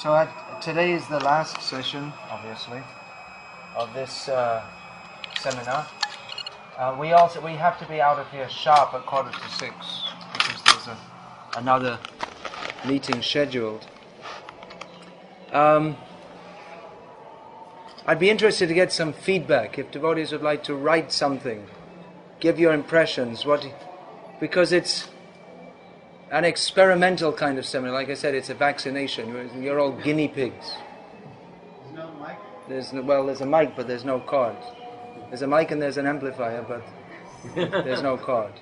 So today is the last session, obviously, of this seminar. We have to be out of here sharp at 5:45 because there's another meeting scheduled. I'd be interested to get some feedback if devotees would like to write something, give your impressions, because it's an experimental kind of seminar. Like I said, it's a vaccination. You're all guinea pigs. There's no mic? There's a mic, but there's no cord. There's a mic and there's an amplifier, but there's no cord.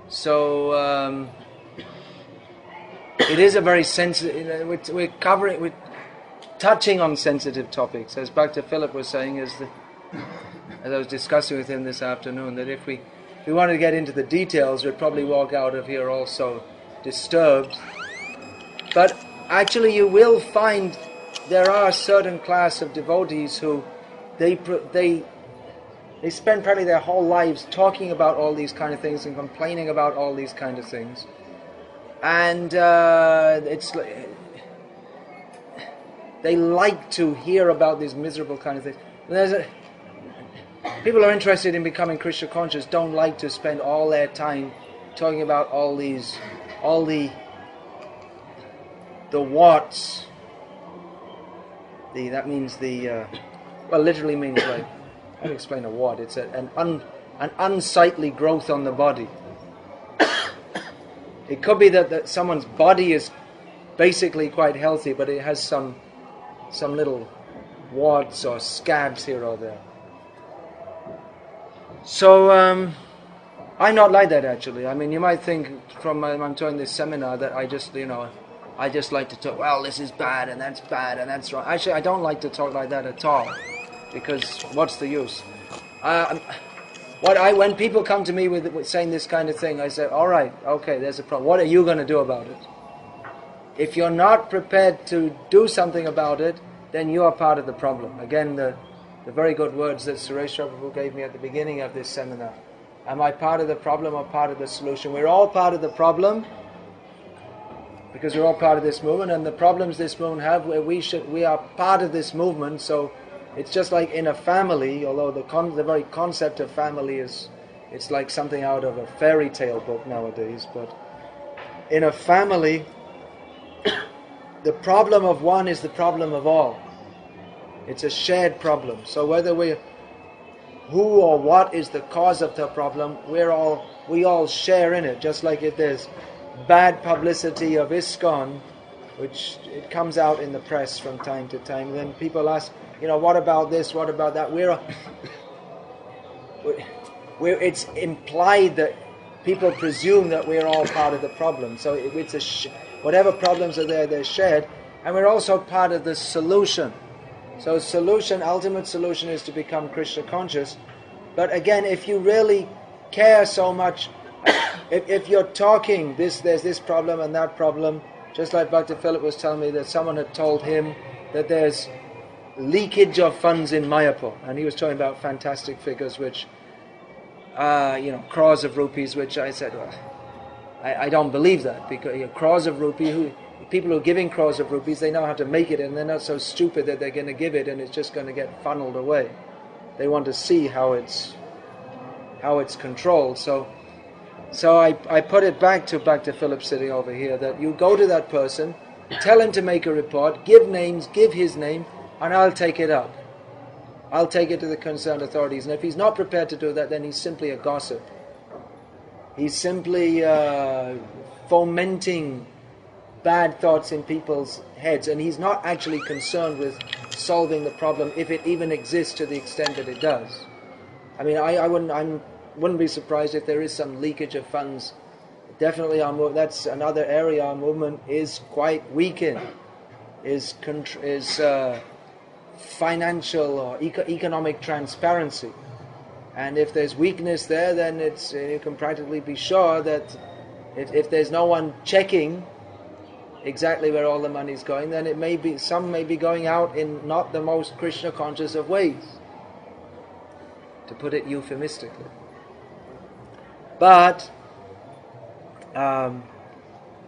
So it is a very sensitive. We're touching on sensitive topics, as Bhakti Philip was saying, as I was discussing with him this afternoon. That if we wanted to get into the details, we'd probably walk out of here also disturbed. But actually, you will find there are a certain class of devotees who they spend probably their whole lives talking about all these kind of things and complaining about all these kind of things, and they like to hear about these miserable kind of things. People who are interested in becoming Krishna conscious don't like to spend all their time talking about all the what's. That means literally means like, how do you explain a what? It's an unsightly growth on the body. It could be that someone's body is basically quite healthy, but it has some little warts or scabs here or there. So I'm not like that actually. I mean, you might think from I'm doing this seminar that I just like to talk. Well, this is bad and that's wrong. Actually, I don't like to talk like that at all, because what's the use? When people come to me with saying this kind of thing, I say, all right, okay, there's a problem. What are you going to do about it? If you're not prepared to do something about it, then you are part of the problem. Again, the very good words that Suresh Prabhu gave me at the beginning of this seminar. Am I part of the problem or part of the solution? We're all part of the problem, because we're all part of this movement, and the problems this movement have, we are part of this movement. So it's just like in a family, although the very concept of family it's like something out of a fairy tale book nowadays, but in a family, the problem of one is the problem of all. It's a shared problem. So whether who or what is the cause of the problem, we all share in it. Just like if there's bad publicity of ISKCON, which it comes out in the press from time to time, then people ask, what about this? What about that? It's implied that people presume that we're all part of the problem. So it's whatever problems are there, they're shared, and we're also part of the solution. So ultimate solution is to become Krishna conscious. But again, if you really care so much, if you're talking, there's this problem and that problem, just like Bhakti Philip was telling me that someone had told him that there's leakage of funds in Mayapur, and he was talking about fantastic figures, which, crores of rupees, which I said, well, I don't believe that, because crores of rupees, people who are giving crores of rupees, they know how to make it, and they're not so stupid that they're going to give it and it's just going to get funneled away. They want to see how it's controlled. So I put it back to Bhakti Philip sitting over here, that you go to that person, tell him to make a report, give names, give his name, and I'll take it up. I'll take it to the concerned authorities. And if he's not prepared to do that, then he's simply a gossip. He's simply fomenting bad thoughts in people's heads, and he's not actually concerned with solving the problem, if it even exists to the extent that it does. I mean, I wouldn't be surprised if there is some leakage of funds. Definitely, that's another area our movement is quite weak in, is financial or economic transparency. And if there's weakness there, then you can practically be sure that if there's no one checking exactly where all the money is going, then some may be going out in not the most Krishna conscious of ways, to put it euphemistically. But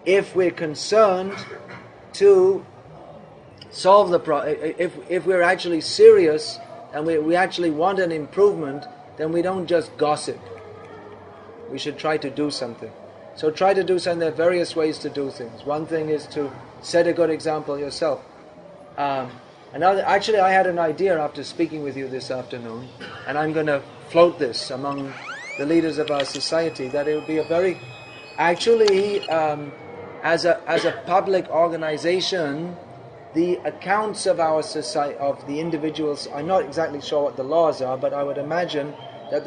if we're concerned to solve the problem, if we're actually serious and we actually want an improvement, then we don't just gossip. We should try to do something. So try to do something. There are various ways to do things. One thing is to set a good example yourself. Actually, I had an idea after speaking with you this afternoon, and I'm going to float this among the leaders of our society, that it would be a very, actually, as a public organization, the accounts of our society, of the individuals, I'm not exactly sure what the laws are, but I would imagine that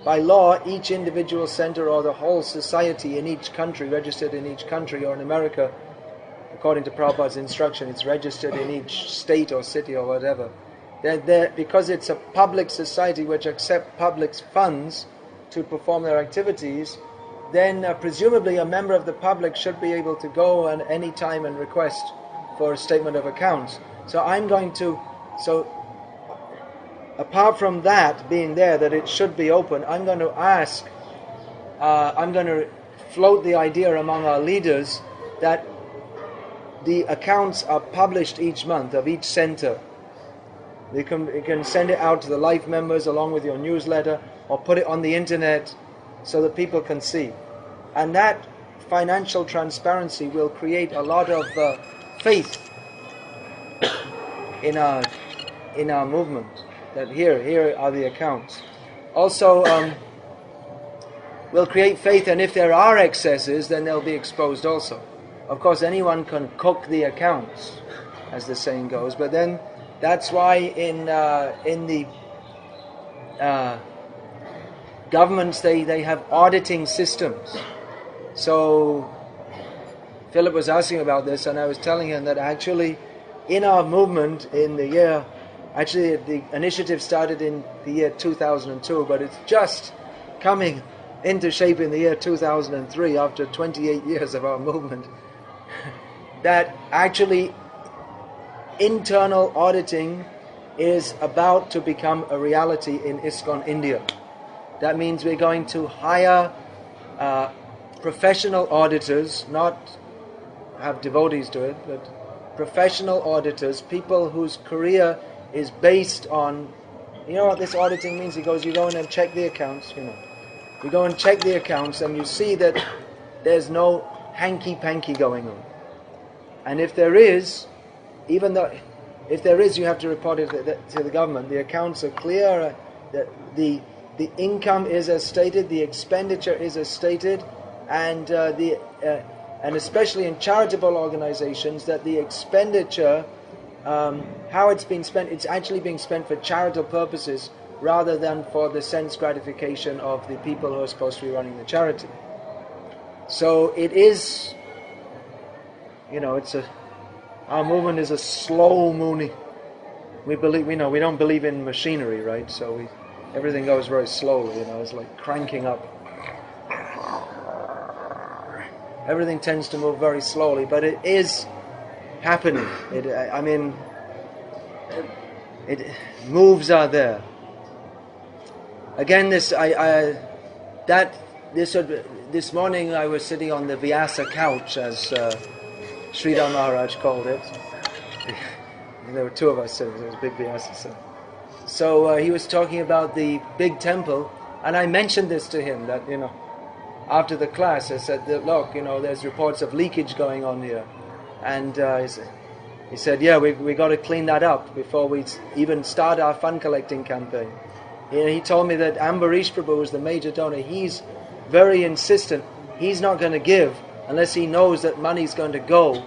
by law, each individual center or the whole society in each country, registered in each country, or in America, according to Prabhupada's instruction, it's registered in each state or city or whatever. Because it's a public society which accepts public funds to perform their activities, then presumably a member of the public should be able to go at any time and request for a statement of accounts. So apart from that being there, that it should be open, I'm going to float the idea among our leaders that the accounts are published each month of each center. You can send it out to the life members along with your newsletter, or put it on the internet so that people can see. And that financial transparency will create a lot of faith in our movement. That here are the accounts. Also, will create faith, and if there are excesses, then they'll be exposed also. Of course, anyone can cook the accounts, as the saying goes. But then, that's why in the governments they have auditing systems. So Philip was asking about this, and I was telling him that actually, in our movement in the year. Actually, the initiative started in the year 2002, but it's just coming into shape in the year 2003, after 28 years of our movement, that actually internal auditing is about to become a reality in ISKCON India. That means we're going to hire professional auditors, not have devotees do it, but professional auditors, people whose career is based on, what this auditing means. You go in and check the accounts, You go and check the accounts and you see that there's no hanky-panky going on. And if there is, you have to report it to the government. The accounts are clear, that the income is as stated, the expenditure is as stated, and especially in charitable organizations, that the expenditure, how it's been spent, it's actually being spent for charitable purposes rather than for the sense gratification of the people who are supposed to be running the charity. So it is, our movement is a slow moving. We don't believe in machinery, right? So everything goes very slowly, it's like cranking up. Everything tends to move very slowly, but it is happening. Moves are there. Again, this morning I was sitting on the Vyasa couch, as Sridhar Maharaj called it. There were two of us sitting. There was a big Vyasa. So he was talking about the big temple, and I mentioned this to him, that after the class, I said, look, there's reports of leakage going on here. And he said, yeah, we got to clean that up before we even start our fund collecting campaign. He told me that Ambarish Prabhu is the major donor. He's very insistent. He's not going to give unless he knows that money's going to go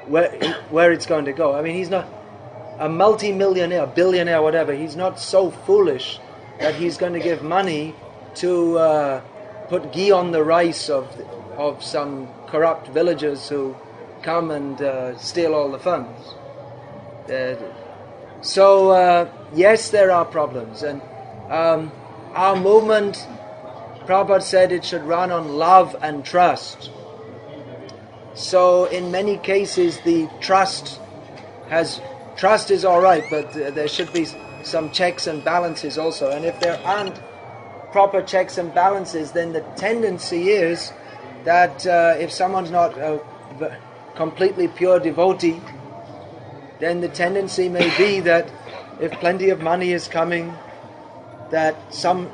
where it's going to go. He's not a multi-millionaire, billionaire, whatever. He's not so foolish that he's going to give money to put ghee on the rice of some corrupt villagers who come and steal all the funds. Yes, there are problems, and our movement, Prabhupada said, it should run on love and trust. So in many cases the trust is all right, but there should be some checks and balances also. And if there aren't proper checks and balances, then the tendency is that if someone's not a completely pure devotee, then the tendency may be that if plenty of money is coming, that some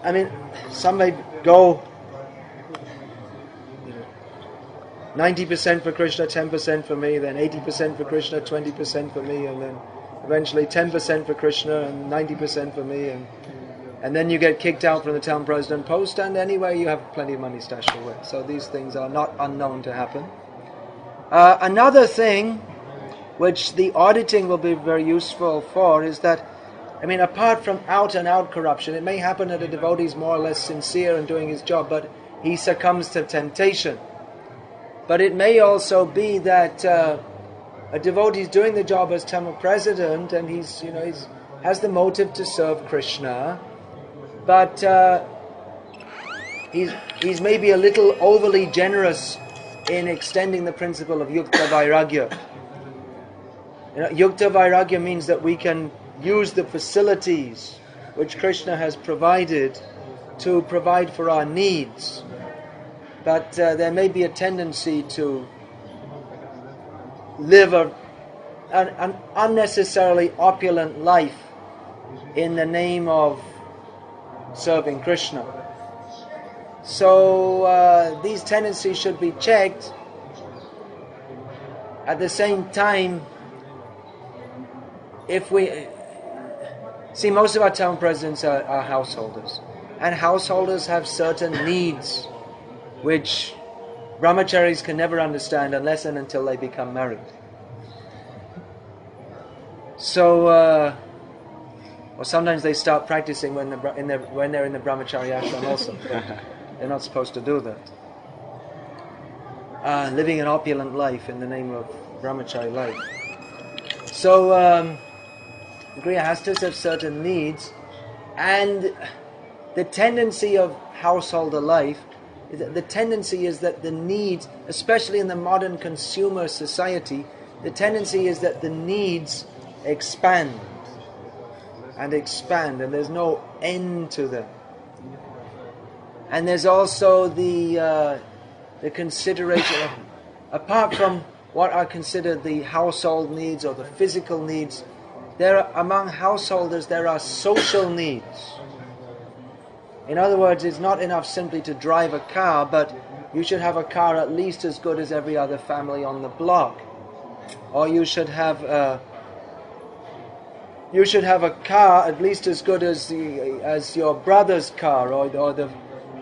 may go 90% for Krishna, 10% for me, then 80% for Krishna, 20% for me, and then eventually 10% for Krishna and 90% for me, and then you get kicked out from the town president post, and anyway you have plenty of money stashed away. So these things are not unknown to happen. Another thing which the auditing will be very useful for is that, apart from out and out corruption, it may happen that a devotee is more or less sincere in doing his job, but he succumbs to temptation. But it may also be that a devotee is doing the job as temple president, and he's has the motive to serve Krishna, but he's maybe a little overly generous in extending the principle of yukta vairagya. Yukta vairagya means that we can use the facilities which Krishna has provided to provide for our needs, but there may be a tendency to live an unnecessarily opulent life in the name of serving Krishna. So these tendencies should be checked. At the same time, if we see, most of our town presidents are householders, and householders have certain needs which brahmacharis can never understand unless and until they become married. So, or sometimes they start practicing when they're in the brahmachari ashram also. They're not supposed to do that. Living an opulent life in the name of brahmachari life. So, grihastas have certain needs, and the tendency of householder life, the tendency is that the needs, especially in the modern consumer society, the tendency is that the needs expand, and there's no end to them. And there's also the consideration of, apart from what are considered the household needs or the physical needs, among householders there are social needs. In other words, it's not enough simply to drive a car, but you should have a car at least as good as every other family on the block. Or you should have a car at least as good as your brother's car, or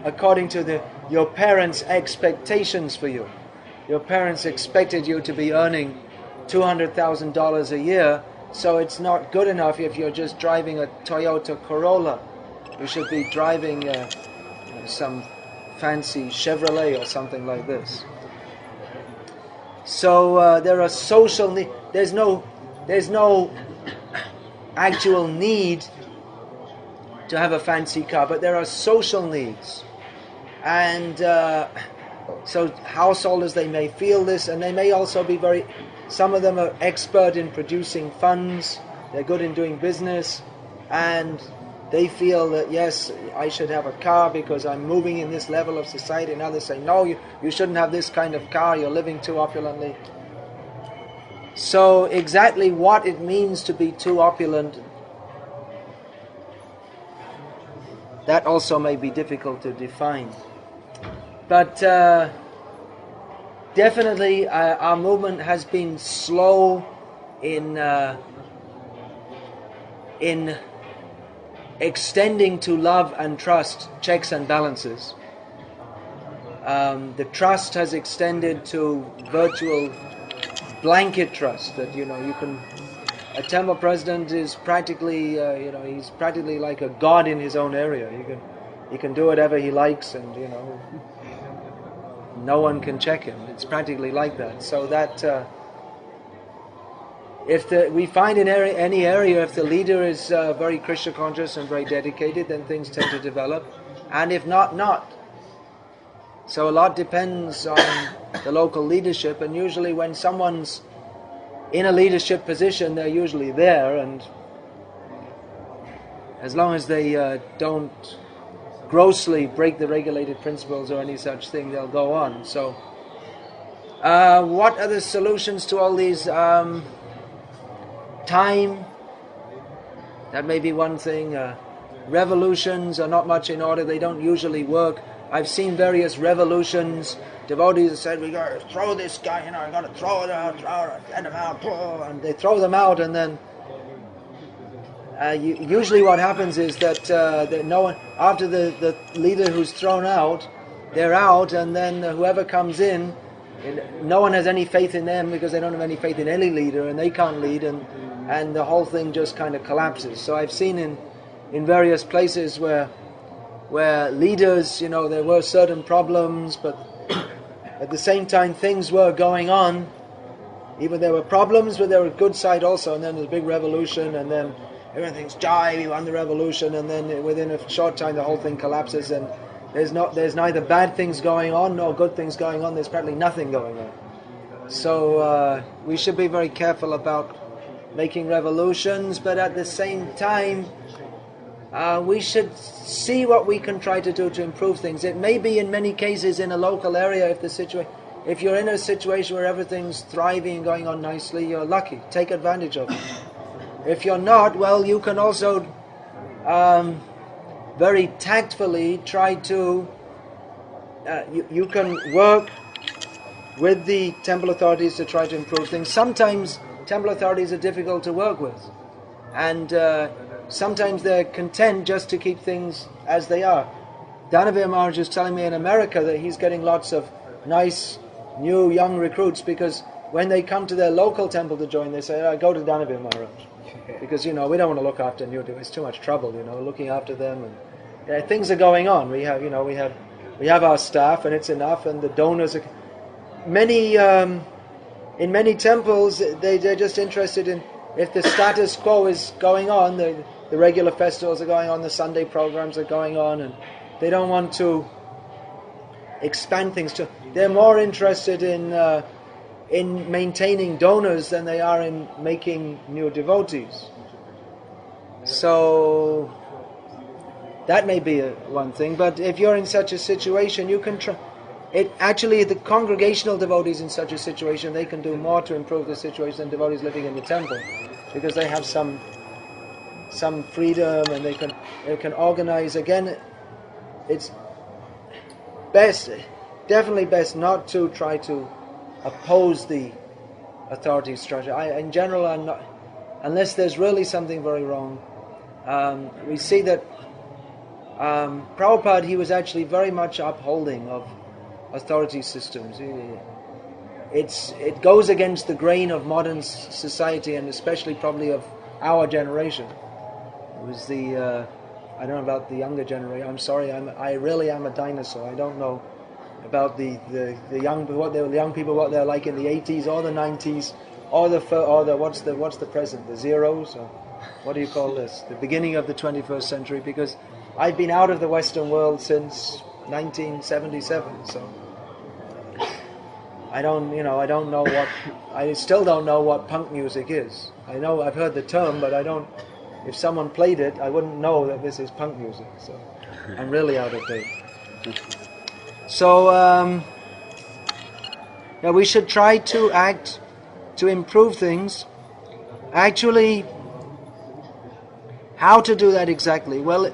according to your parents' expectations for you. Your parents expected you to be earning $200,000 a year, so it's not good enough if you're just driving a Toyota Corolla. You should be driving some fancy Chevrolet or something like this. So there are social needs. There's no actual need to have a fancy car, but there are social needs. And so householders, they may feel this, and they may also be some of them are expert in producing funds, they're good in doing business, and they feel that, yes, I should have a car because I'm moving in this level of society, and others say, no, you shouldn't have this kind of car, you're living too opulently. So exactly what it means to be too opulent, that also may be difficult to define. But definitely our movement has been slow in extending to love and trust checks and balances. The trust has extended to virtual blanket trust, that you can. A temple president is practically, he's practically like a god in his own area. He can do whatever he likes, and no one can check him. It's practically like that. So that we find in any area, if the leader is very Krishna conscious and very dedicated, then things tend to develop, and if not. So a lot depends on the local leadership, and usually when someone's in a leadership position, they're usually there, and as long as they don't grossly break the regulated principles or any such thing, they'll go on. So, what are the solutions to all these? Time, that may be one thing. Revolutions are not much in order, they don't usually work. I've seen various revolutions. Devotees have said, we got to throw this guy, I got to throw it out, get him out, and they throw them out, and then usually what happens is that no one, after the leader who's thrown out, they're out, and then whoever comes in, no one has any faith in them because they don't have any faith in any leader, and they can't lead, and the whole thing just kind of collapses. So I've seen in various places where leaders, there were certain problems, but at the same time things were going on. Even there were problems, but there were a good side also, and then there's a big revolution, and then everything's jai, we won the revolution, and then within a short time the whole thing collapses, and there's neither bad things going on nor good things going on, there's practically nothing going on. So we should be very careful about making revolutions, but at the same time we should see what we can try to do to improve things. It may be in many cases in a local area, if you're in a situation where everything's thriving and going on nicely, you're lucky, take advantage of it. If you're not, well, you can also very tactfully try to, you can work with the temple authorities to try to improve things. Sometimes temple authorities are difficult to work with, and sometimes they're content just to keep things as they are. Danavir Maharaj is telling me in America that he's getting lots of nice, new, young recruits, because when they come to their local temple to join, they say, go to Danavir Maharaj. Because, we don't want to look after new, it's too much trouble, looking after them. And things are going on. We have our staff, and it's enough, and the donors are... in many temples, they're just interested in, if the status quo is going on, the regular festivals are going on, the Sunday programs are going on, and they don't want to expand things. They're more interested in maintaining donors than they are in making new devotees. So that may be one thing, but if you're in such a situation, you can try. Actually, the congregational devotees in such a situation, they can do more to improve the situation than devotees living in the temple, because they have some freedom, and they can organize. Again, it's definitely best not to try to oppose the authority structure. In general, I'm not, unless there's really something very wrong. We see that Prabhupada, he was actually very much upholding of authority systems. It goes against the grain of modern society, and especially probably of our generation. It was I don't know about the younger generation. I'm sorry, I really am a dinosaur. I don't know about the young people, what they're like in the 80s or the 90s or the what's the present, the zeros, or what do you call this, the beginning of the 21st century, because I've been out of the Western world since 1977, so I still don't know what punk music is. I know I've heard the term, but if someone played it, I wouldn't know that this is punk music, so I'm really out of date. So we should try to act to improve things. Actually, how to do that exactly? Well,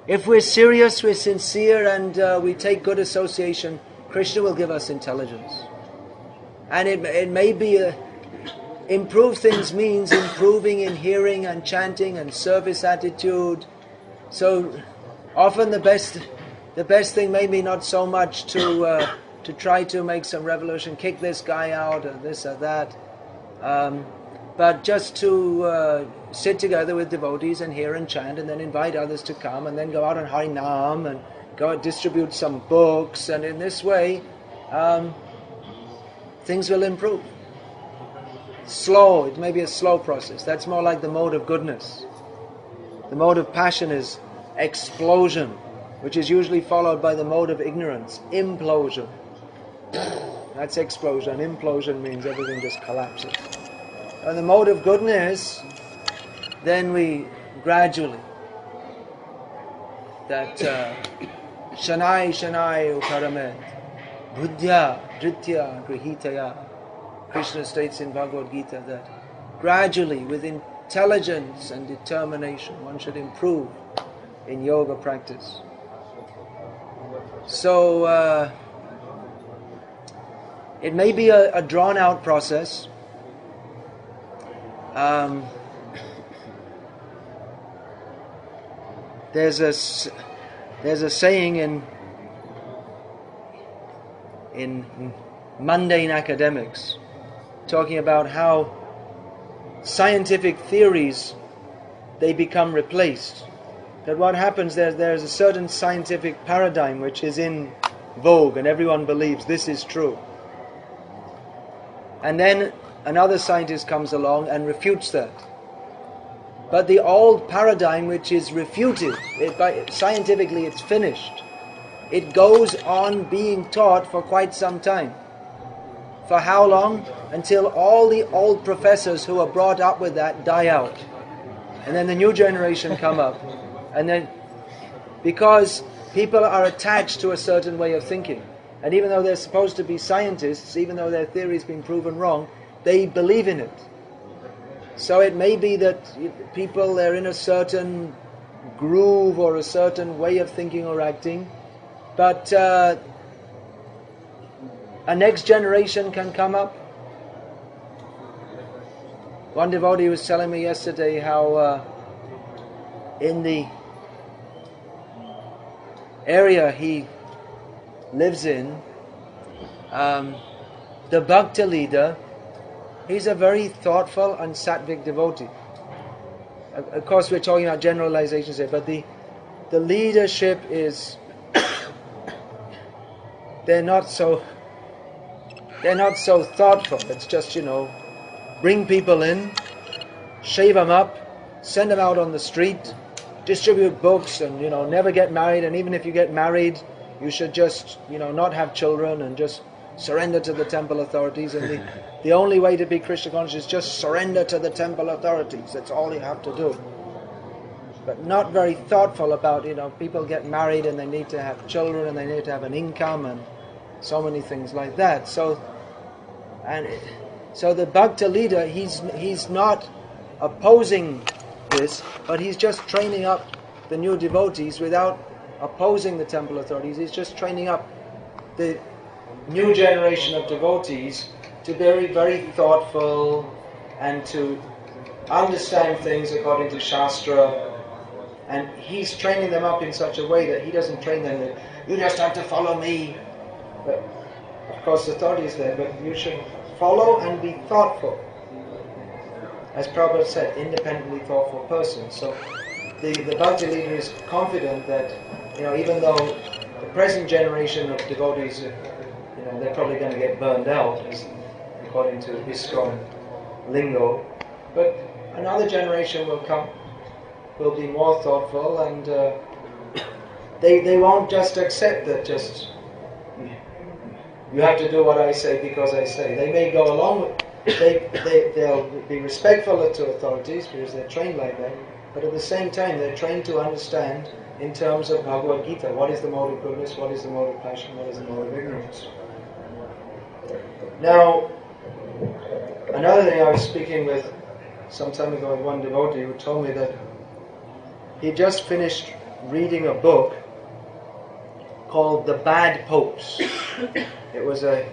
if we're serious, we're sincere, and we take good association, Krishna will give us intelligence. And it may be improve things means improving in hearing and chanting and service attitude. So often the best thing may be not so much to try to make some revolution, kick this guy out or this or that, but just to sit together with devotees and hear and chant, and then invite others to come, and then go out on Harinam and go and distribute some books, and in this way things will improve. Slow, it may be a slow process. That's more like the mode of goodness. The mode of passion is explosion, which is usually followed by the mode of ignorance, implosion. That's explosion. Implosion means everything just collapses. And the mode of goodness, then we gradually that Shanai Shanai Uparamet Buddhya Dritya Grihitaya. Krishna states in Bhagavad Gita that gradually, with intelligence and determination, one should improve in yoga practice. So it may be a drawn-out process. There's a saying in mundane academics talking about how scientific theories, they become replaced. That what happens, there's a certain scientific paradigm which is in vogue and everyone believes this is true. And then another scientist comes along and refutes that. But the old paradigm which is refuted, scientifically it's finished. It goes on being taught for quite some time. For how long? Until all the old professors who are brought up with that die out. And then the new generation come up. And then, because people are attached to a certain way of thinking, and even though they're supposed to be scientists, even though their theory's been proven wrong, they believe in it. So it may be that people, they're in a certain groove or a certain way of thinking or acting, but a next generation can come up. One devotee was telling me yesterday how in the area he lives in, the Bhakti leader, he's a very thoughtful and sattvic devotee. Of course we're talking about generalizations here, but the leadership is, they're not so thoughtful. It's just, bring people in, shave them up, send them out on the street, distribute books, and never get married. And even if you get married, you should just not have children and just surrender to the temple authorities. And the only way to be Krishna conscious is just surrender to the temple authorities. That's all you have to do. But not very thoughtful about people get married and they need to have children and they need to have an income and so many things like that. So the Bhakti leader, he's not opposing this, but he's just training up the new devotees without opposing the temple authorities. He's just training up the new generation of devotees to be very, very thoughtful and to understand things according to Shastra. And he's training them up in such a way that he doesn't train them that you just have to follow me. But of course the authority is there, but you should follow and be thoughtful. As Prabhupada said, independently thoughtful person. So the Bhakti leader is confident that, even though the present generation of devotees, they're probably going to get burned out, according to ISKCON lingo, but another generation will come, will be more thoughtful, and they won't just accept that just you have to do what I say because I say. They may go along with they'll be respectful to authorities because they're trained like that, but at the same time they're trained to understand in terms of Bhagavad Gita, what is the mode of goodness, what is the mode of passion, what is the mode of ignorance. Now, another thing, I was speaking with some time ago with one devotee who told me that he just finished reading a book called The Bad Popes. It was a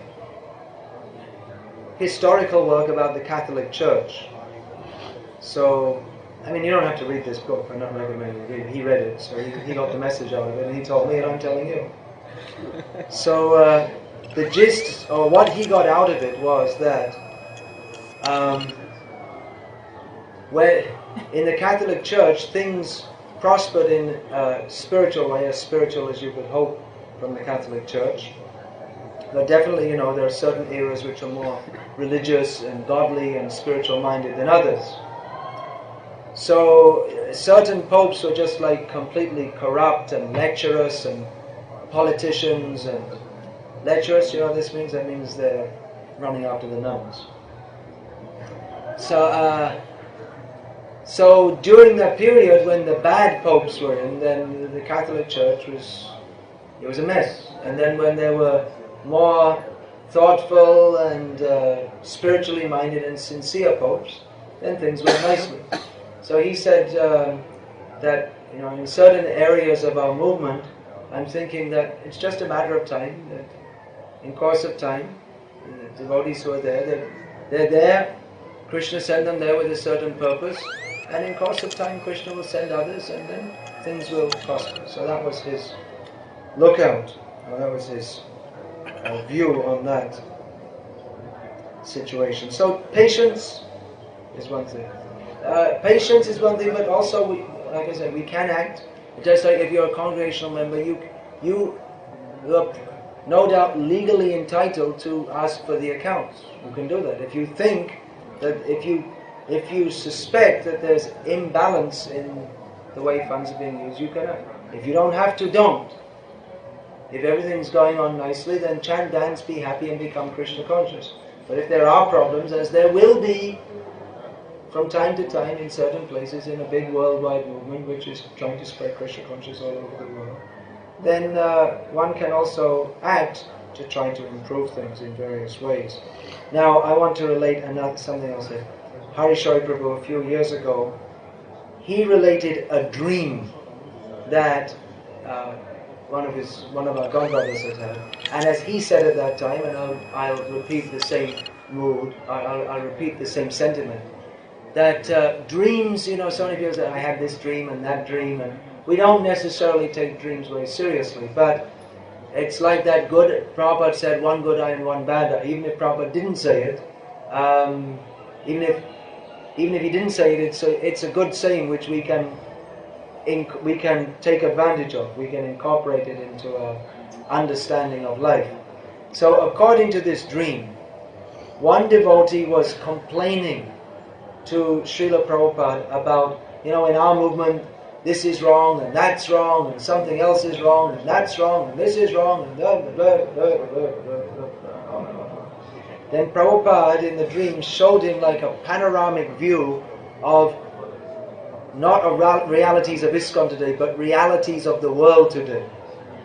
historical work about the Catholic Church. So, you don't have to read this book. I'm not recommending you read it. He read it, so he got the message out of it, and he told me, and I'm telling you. So, the gist, or what he got out of it was that where in the Catholic Church things prospered in a spiritual way, as spiritual as you could hope from the Catholic Church. But definitely, there are certain areas which are more religious and godly and spiritual minded than others. So certain popes were just like completely corrupt and lecherous, and politicians and lecherous, what this means? That means they're running after the nuns. So So during that period when the bad popes were in, then the Catholic Church was a mess. And then when there were more thoughtful and spiritually minded and sincere popes, then things went nicely. So he said that in certain areas of our movement, I'm thinking that it's just a matter of time, that in course of time, the devotees who are there, they're there, Krishna sent them there with a certain purpose, and in course of time Krishna will send others, and then things will prosper. So that was his lookout, that was his view on that situation. So patience is one thing. Patience is one thing, but also, like I said, we can act. Just like if you're a congregational member, you are no doubt legally entitled to ask for the accounts. You can do that. If you think that, if you suspect that there's imbalance in the way funds are being used, you can act. If you don't have to, don't. If everything's going on nicely, then chant, dance, be happy and become Krishna conscious. But if there are problems, as there will be from time to time in certain places in a big worldwide movement which is trying to spread Krishna consciousness all over the world, then one can also act to try to improve things in various ways. Now I want to relate something else here. Harishari Prabhu, a few years ago, he related a dream that one of our godbrothers had had, and as he said at that time, and I'll repeat the same mood, I'll repeat the same sentiment, that dreams, so many people say, I had this dream and that dream, and we don't necessarily take dreams very seriously, but it's like that Prabhupada said, one good eye and one bad eye. Even if Prabhupada didn't say it, even if he didn't say it, it's a good saying which we can take advantage of. We can incorporate it into our understanding of life. So according to this dream, one devotee was complaining to Srila Prabhupada about, in our movement, this is wrong, and that's wrong, and something else is wrong, and that's wrong, and this is wrong, and blah, blah, blah, blah, blah, blah, blah. Then Prabhupada in the dream showed him like a panoramic view of not of realities of ISKCON today, but realities of the world today.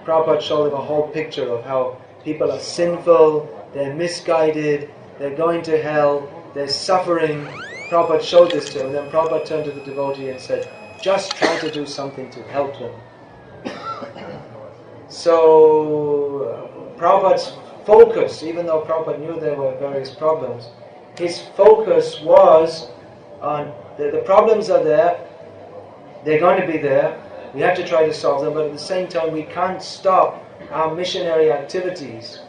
Prabhupada showed him a whole picture of how people are sinful, they're misguided, they're going to hell, they're suffering. Prabhupada showed this to him, and then Prabhupada turned to the devotee and said, just try to do something to help them. So Prabhupada's focus, even though Prabhupada knew there were various problems, his focus was on the problems are there, they're going to be there, we have to try to solve them, but at the same time we can't stop our missionary activities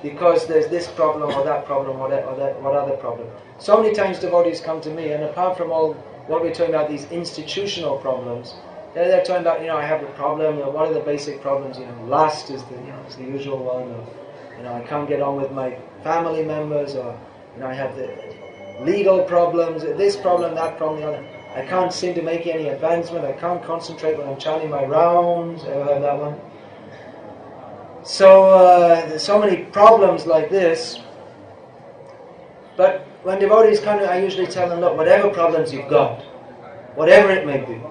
because there's this problem or that problem or what other problem. So many times devotees come to me, and apart from all what we're talking about, these institutional problems, they're talking about, I have a problem, what are the basic problems? Lust is the usual one, or, I can't get on with my family members, or, I have the legal problems, this problem, that problem, the other. I can't seem to make any advancement, I can't concentrate when I'm chanting my rounds. Ever heard that one? So, there's so many problems like this, but when devotees come, I usually tell them, look, whatever problems you've got, whatever it may be,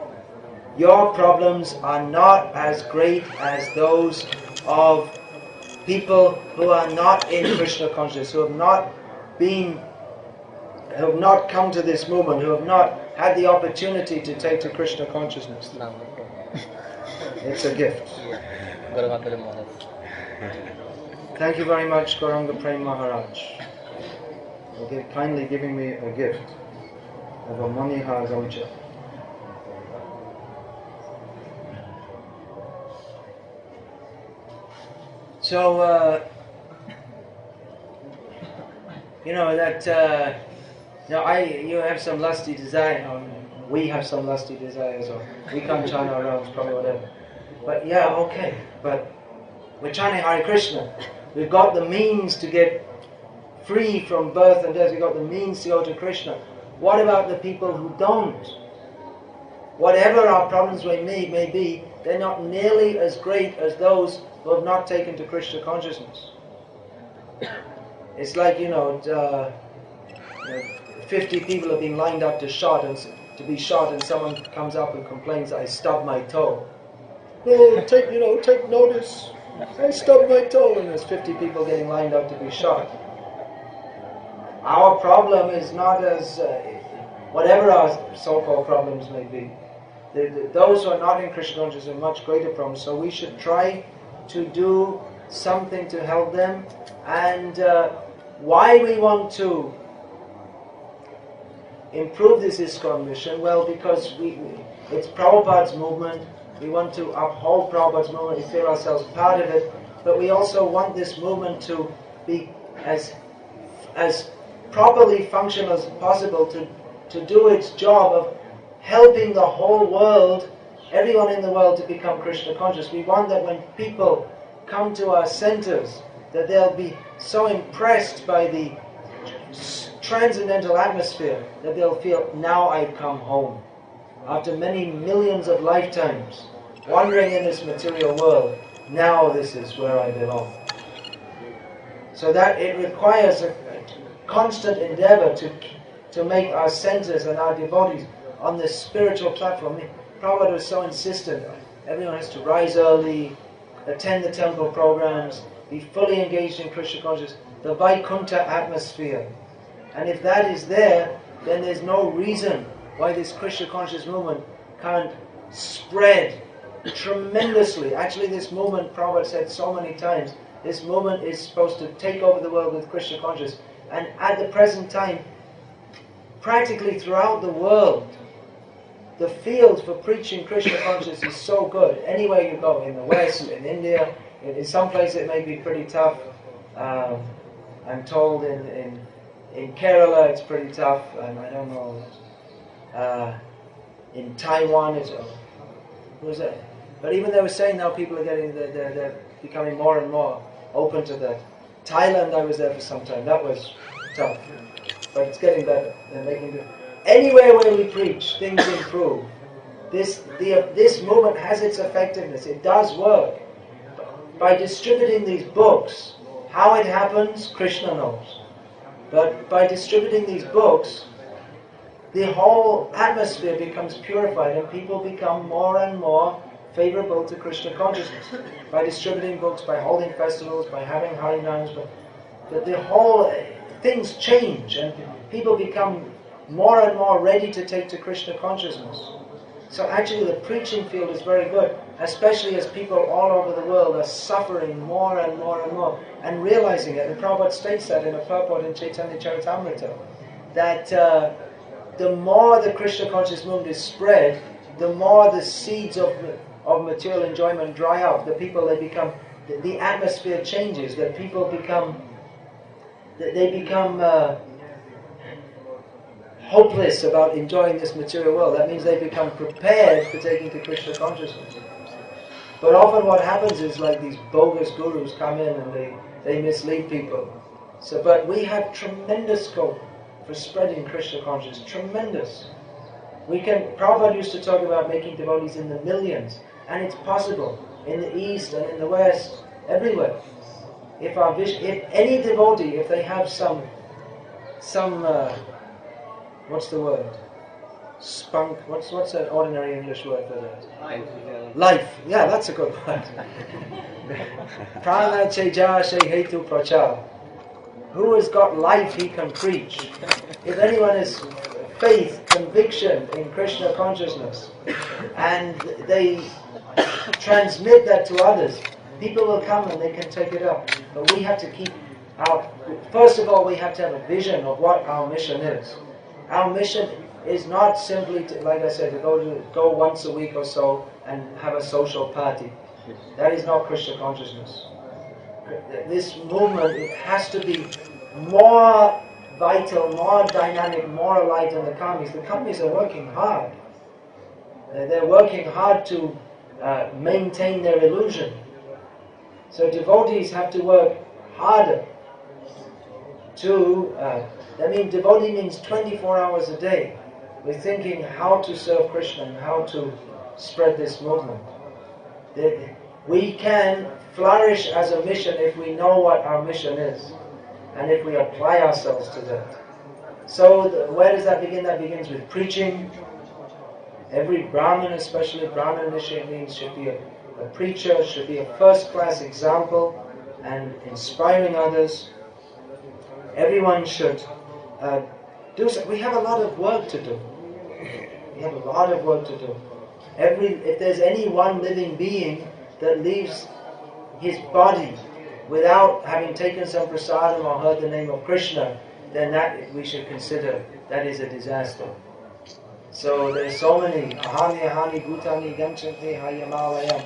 your problems are not as great as those of people who are not in Krishna consciousness, who have not come to this movement, who have not had the opportunity to take to Krishna consciousness. It's a gift. Thank you very much, Gauranga Prem Maharaj, for kindly giving me a gift of a Maniha Gaucha. So, you have some lusty desire, or we have some lusty desires, or we can't chant our rounds, probably whatever. But okay, but we're chanting Hare Krishna. We've got the means to get free from birth and death. We've got the means to go to Krishna. What about the people who don't? Whatever our problems may be, they're not nearly as great as those who have not taken to Krishna consciousness. It's like, 50 people have been lined up to to be shot, and someone comes up and complains, I stubbed my toe. Oh, take notice. I stubbed my toe, and there's 50 people getting lined up to be shot. Our problem is not as, whatever our so-called problems may be, those who are not in Krishna consciousness have much greater problems, so we should try to do something to help them. And why we want to improve this ISKCON mission? Well, because it's Prabhupada's movement. We want to uphold Prabhupada's movement. We feel ourselves part of it, but we also want this movement to be as properly functional as possible to do its job of helping the whole world, everyone in the world, to become Krishna conscious. We want that when people come to our centers, that they'll be so impressed by the transcendental atmosphere that they'll feel, now I come home. After many millions of lifetimes wandering in this material world, now this is where I belong. So that it requires a constant endeavor to make our centers and our devotees on this spiritual platform. Prabhupada was so insistent. Everyone has to rise early, attend the temple programs, be fully engaged in Krishna consciousness, the Vaikuntha atmosphere. And if that is there, then there's no reason why this Krishna conscious movement can't spread tremendously. Actually, this movement, Prabhupada said so many times, this movement is supposed to take over the world with Krishna consciousness. And at the present time, practically throughout the world, the field for preaching Krishna consciousness is so good. Anywhere you go, in the West, in India, in some places it may be pretty tough. I'm told in Kerala it's pretty tough, and I don't know, in Taiwan it's, who's that? But even they were saying now people are they're becoming more and more open to that. Thailand, I was there for some time, that was tough. But it's getting better. They're making it. Anywhere where we preach, things improve. This movement has its effectiveness. It does work. By distributing these books, how it happens, Krishna knows. But by distributing these books, the whole atmosphere becomes purified and people become more and more favorable to Krishna consciousness. By distributing books, by holding festivals, by having Harinams, but the whole things change and people become more and more ready to take to Krishna consciousness. So actually the preaching field is very good, especially as people all over the world are suffering more and more and more and realizing it. And Prabhupada states that in a purport in Chaitanya Charitamrita, that the more the Krishna conscious movement is spread, the more the seeds of material enjoyment dry up. The people, they become, the atmosphere changes, that people become hopeless about enjoying this material world. That means they become prepared for taking to Krishna consciousness. But often what happens is like these bogus gurus come in and they mislead people. So, but we have tremendous scope for spreading Krishna consciousness. Tremendous. Prabhupada used to talk about making devotees in the millions, and it's possible in the East and in the West, everywhere. If any devotee, if they have some what's the word? Spunk. What's an ordinary English word for that? Life. Yeah, that's a good word. Prana cheja she hetu prachar. Who has got life he can preach. If anyone has faith, conviction in Krishna consciousness, and they transmit that to others, people will come and they can take it up. But we have to keep first of all, we have to have a vision of what our mission is. Our mission is not simply, like I said, to go once a week or so and have a social party. That is not Krishna consciousness. This movement, it has to be more vital, more dynamic, more alive than the Kamis. The Kamis are working hard. They're working hard to maintain their illusion. So devotees have to work harder devotee means 24 hours a day. We're thinking how to serve Krishna and how to spread this movement. We can flourish as a mission if we know what our mission is and if we apply ourselves to that. So where does that begin? That begins with preaching, Every Brahmin, especially Brahmin initiate means, should be a preacher, should be a first-class example and inspiring others. Everyone should do so. We have a lot of work to do. We have a lot of work to do. If there's any one living being that leaves his body without having taken some prasadam or heard the name of Krishna, then that we should consider that is a disaster. So there's so many ahani ahani bhutani ganchanti hayamalayam.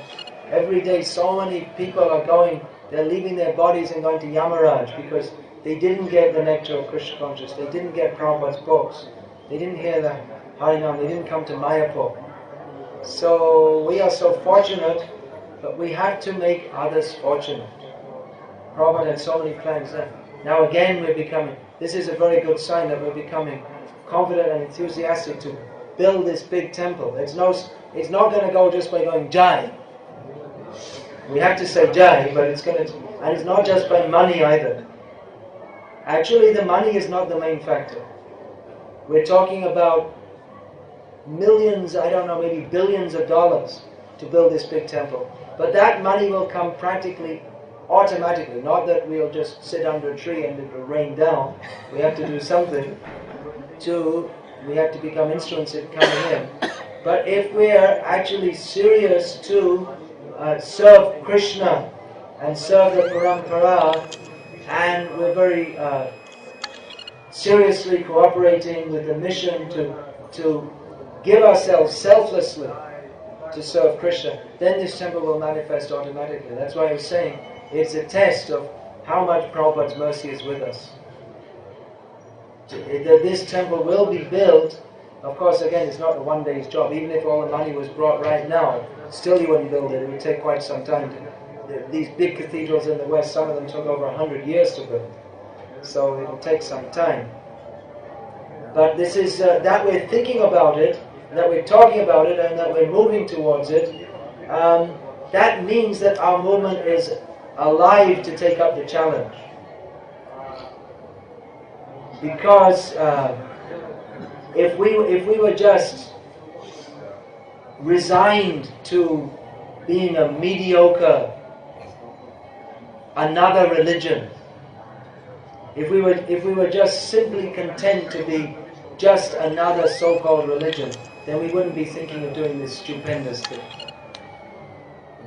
Every day so many people are going, they're leaving their bodies and going to Yamaraj because they didn't get the nectar of Krishna consciousness, they didn't get Prabhupada's books, they didn't hear the Harinam, they didn't come to Mayapur. So we are so fortunate, but we have to make others fortunate. Prabhupada had so many plans there. Now again we're becoming, this is a very good sign that we're becoming confident and enthusiastic to build this big temple. It's not going to go just by going Jai. We have to say Jai, but it's not just by money either. Actually the money is not the main factor. We're talking about millions, I don't know, maybe billions of dollars to build this big temple. But that money will come practically automatically, not that we'll just sit under a tree and it will rain down. We have to do something we have to become instruments in coming in. But if we are actually serious to serve Krishna and serve the Parampara, and we're very seriously cooperating with the mission to give ourselves selflessly to serve Krishna, then this temple will manifest automatically. That's why I was saying it's a test of how much Prabhupada's mercy is with us. That this temple will be built. Of course, again, it's not a one day's job. Even if all the money was brought right now, still you wouldn't build it. It would take quite some time. These big cathedrals in the West, some of them took over 100 years to build. So it will take some time. But this is that we're thinking about it, that we're talking about it, and that we're moving towards it. That means that our movement is alive to take up the challenge. Because if we were just resigned to being a mediocre, another religion, if we were just simply content to be just another so-called religion, then we wouldn't be thinking of doing this stupendous thing,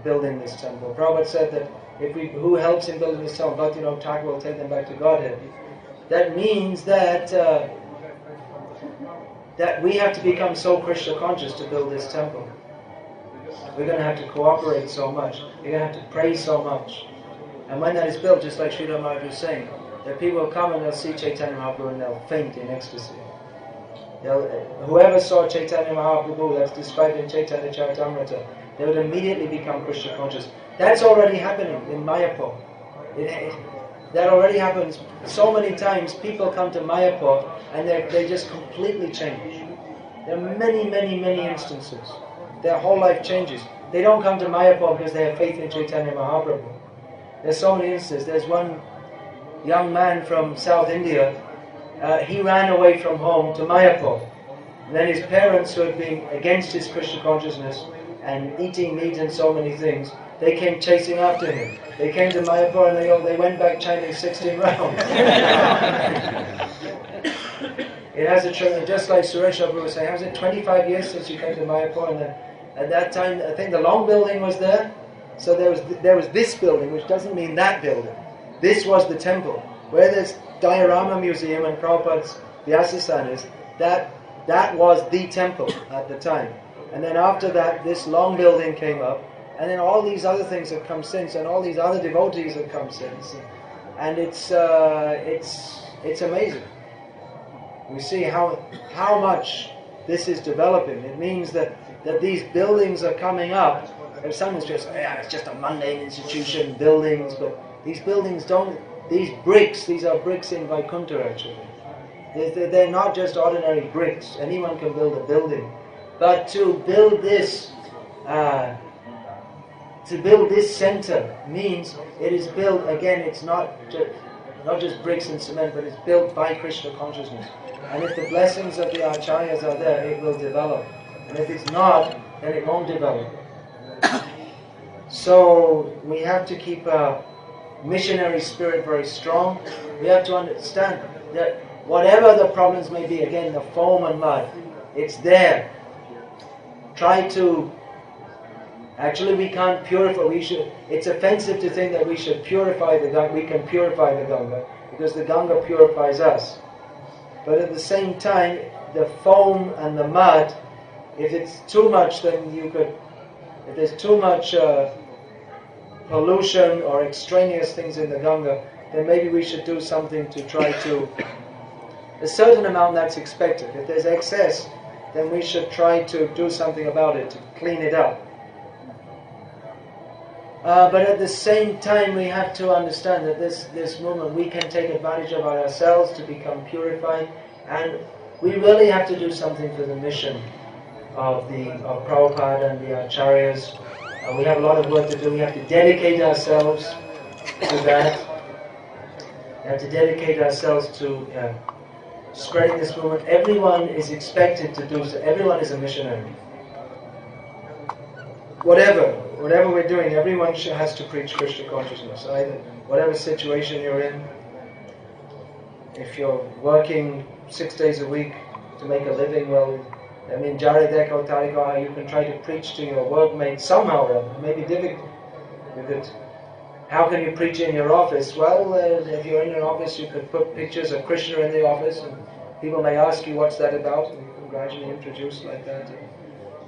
building this temple. Prabhupada said that who helps in building this temple, Bhaktivinoda Thakur will take them back to Godhead. That means that we have to become so Krishna conscious to build this temple. We're going to have to cooperate so much. We're going to have to pray so much. And when that is built, just like Sridhar Maharaj was saying, that people will come and they'll see Chaitanya Mahaprabhu and they'll faint in ecstasy. Whoever saw Chaitanya Mahaprabhu, that's described in Chaitanya Charitamrita, they would immediately become Krishna conscious. That's already happening in Mayapur. That already happens so many times. People come to Mayapur and they just completely change. There are many, many, many instances. Their whole life changes. They don't come to Mayapur because they have faith in Chaitanya Mahaprabhu. There's so many instances. There's one young man from South India. He ran away from home to Mayapur. And then his parents, who had been against his Krishna consciousness and eating meat and so many things, they came chasing after him. They came to Mayapur and they went back chanting 16 rounds. It has just like Suresh Prabhu was saying, has it 25 years since you came to Mayapur? And then at that time, I think the long building was there. So there was this building, which doesn't mean that building. This was the temple. Where this Diorama Museum and Prabhupada's Vyasasana is, that was the temple at the time. And then after that, this long building came up. And then all these other things have come since, and all these other devotees have come since. And it's amazing. We see how much this is developing. It means that these buildings are coming up. And some is just, it's just a mundane institution, buildings, but these buildings these are bricks in Vaikuntha actually. They're not just ordinary bricks. Anyone can build a building. But to build this center means it is built, again, it's not just bricks and cement, but it's built by Krishna consciousness. And if the blessings of the acharyas are there, it will develop. And if it's not, then it won't develop. So we have to keep our missionary spirit very strong. We have to understand that whatever the problems may be, again, the foam and mud, it's there. Try to... Actually, we can't purify. It's offensive to think that we should purify the Ganga. We can purify the Ganga because the Ganga purifies us. But at the same time, the foam and the mud, if it's too much, then you could... If there's too much pollution or extraneous things in the Ganga, then maybe we should do something to try to... A certain amount that's expected. If there's excess, then we should try to do something about it, to clean it up. But at the same time, we have to understand that this movement, we can take advantage of ourselves to become purified, and we really have to do something for the mission of Prabhupada and the Acharyas. We have a lot of work to do. We have to dedicate ourselves to that. We have to dedicate ourselves to spreading this movement. Everyone is expected to do so. Everyone is a missionary. Whatever we're doing, everyone has to preach Krishna consciousness. Either whatever situation you're in, if you're working 6 days a week to make a living, well, I mean, Jarideko, Tarikoha, you can try to preach to your workmates somehow or other. It may be difficult. How can you preach in your office? Well, if you're in an office, you could put pictures of Krishna in the office, and people may ask you, what's that about? And you can gradually introduce like that.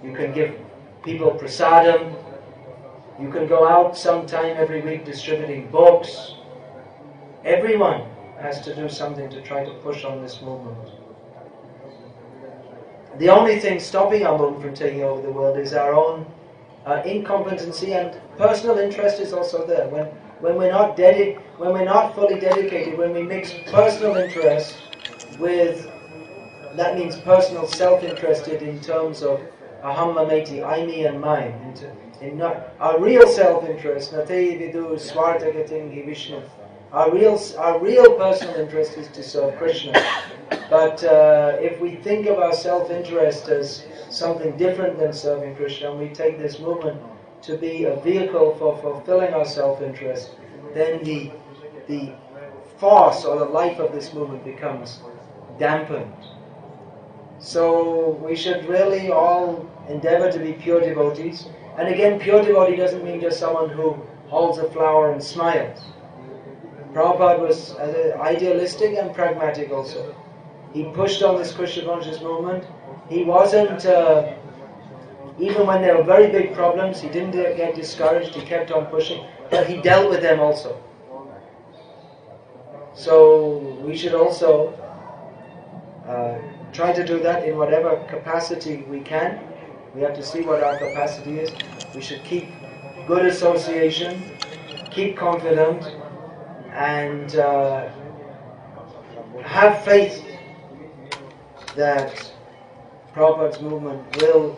You can give people prasadam. You can go out sometime every week distributing books. Everyone has to do something to try to push on this movement. The only thing stopping our movement from taking over the world is our own incompetency, and personal interest is also there. When we're not fully dedicated, when we mix personal interest with, that means personal self-interested in terms of aham mameti, I, me and mine, in not our real self-interest, natei vidu swartagating hi Vishnu. Our real personal interest is to serve Krishna. But if we think of our self-interest as something different than serving Krishna, and we take this movement to be a vehicle for fulfilling our self-interest, then the force or the life of this movement becomes dampened. So we should really all endeavor to be pure devotees. And again, pure devotee doesn't mean just someone who holds a flower and smiles. Prabhupada was idealistic and pragmatic also. He pushed on this Krishna conscious movement. He wasn't, even when there were very big problems, he didn't get discouraged, he kept on pushing, but he dealt with them also. So we should also try to do that in whatever capacity we can. We have to see what our capacity is. We should keep good association, keep confident, and have faith that Prabhupada's movement will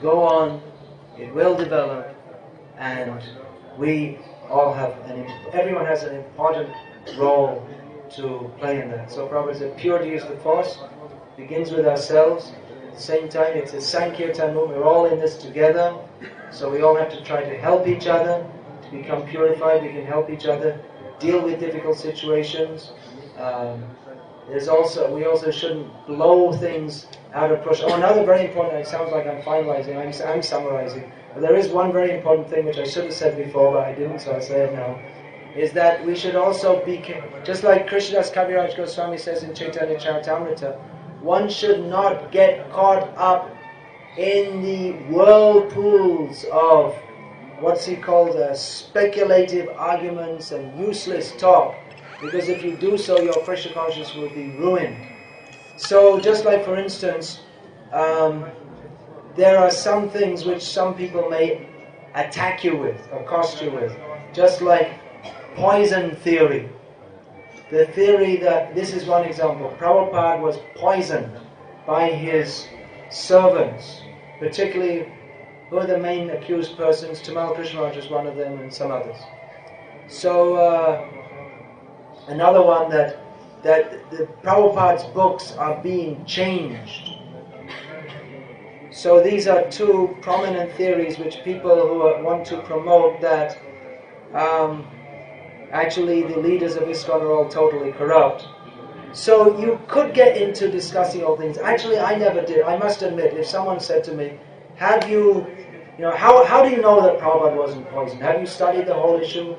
go on, it will develop, and we all have everyone has an important role to play in that. So Prabhupada said, purity is the force, begins with ourselves. At the same time, it's a Sankirtan movement, we're all in this together, so we all have to try to help each other to become purified. We can help each other deal with difficult situations. We also shouldn't blow things out of proportion. Oh, another very important, it sounds like I'm finalizing, I'm summarizing, but there is one very important thing which I should have said before, but I didn't, so I'll say it now, is that we should also be, just like Krishnadas Kaviraj Goswami says in Chaitanya Charitamrita, one should not get caught up in the whirlpools of what's he called, speculative arguments and useless talk, because if you do so, your Krishna consciousness will be ruined. So, just like for instance, there are some things which some people may attack you with, accost you with, just like poison theory. The theory that, this is one example, Prabhupada was poisoned by his servants, particularly, who are the main accused persons? Tamal Krishnaraj is one of them, and some others. So, another one that the Prabhupada's books are being changed. So these are two prominent theories which people who want to promote that actually the leaders of ISKCON are all totally corrupt. So you could get into discussing all things. Actually, I never did. I must admit, if someone said to me, have you, how do you know that Prabhupada wasn't poisoned? Have you studied the whole issue?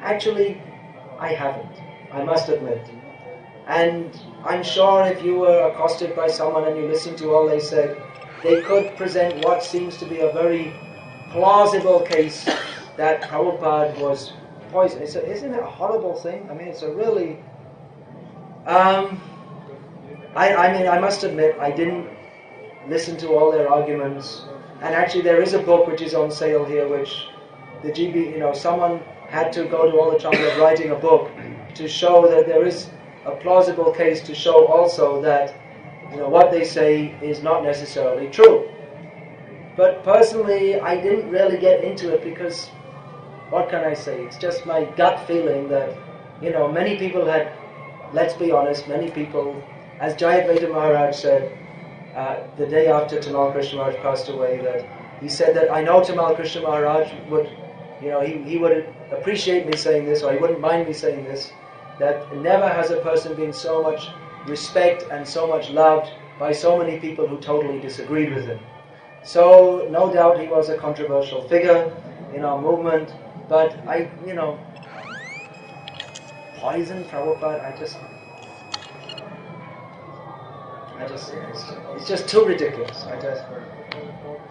Actually, I haven't. I must admit. And I'm sure if you were accosted by someone and you listened to all they said, they could present what seems to be a very plausible case that Prabhupada was poisoned. Isn't it a horrible thing? I mean, it's a really... I must admit, I didn't listen to all their arguments. And actually there is a book which is on sale here, which the GB, someone had to go to all the trouble of writing a book to show that there is a plausible case to show also that what they say is not necessarily true. But personally, I didn't really get into it because, what can I say? It's just my gut feeling that, many people had, let's be honest, many people, as Jayadvaita Maharaj said, the day after Tamal Krishna Maharaj passed away, that he said that I know Tamal Krishna Maharaj would, he would appreciate me saying this, or he wouldn't mind me saying this, that never has a person been so much respect and so much loved by so many people who totally disagreed with him. So, no doubt he was a controversial figure in our movement, but poison Prabhupada, it's just too ridiculous.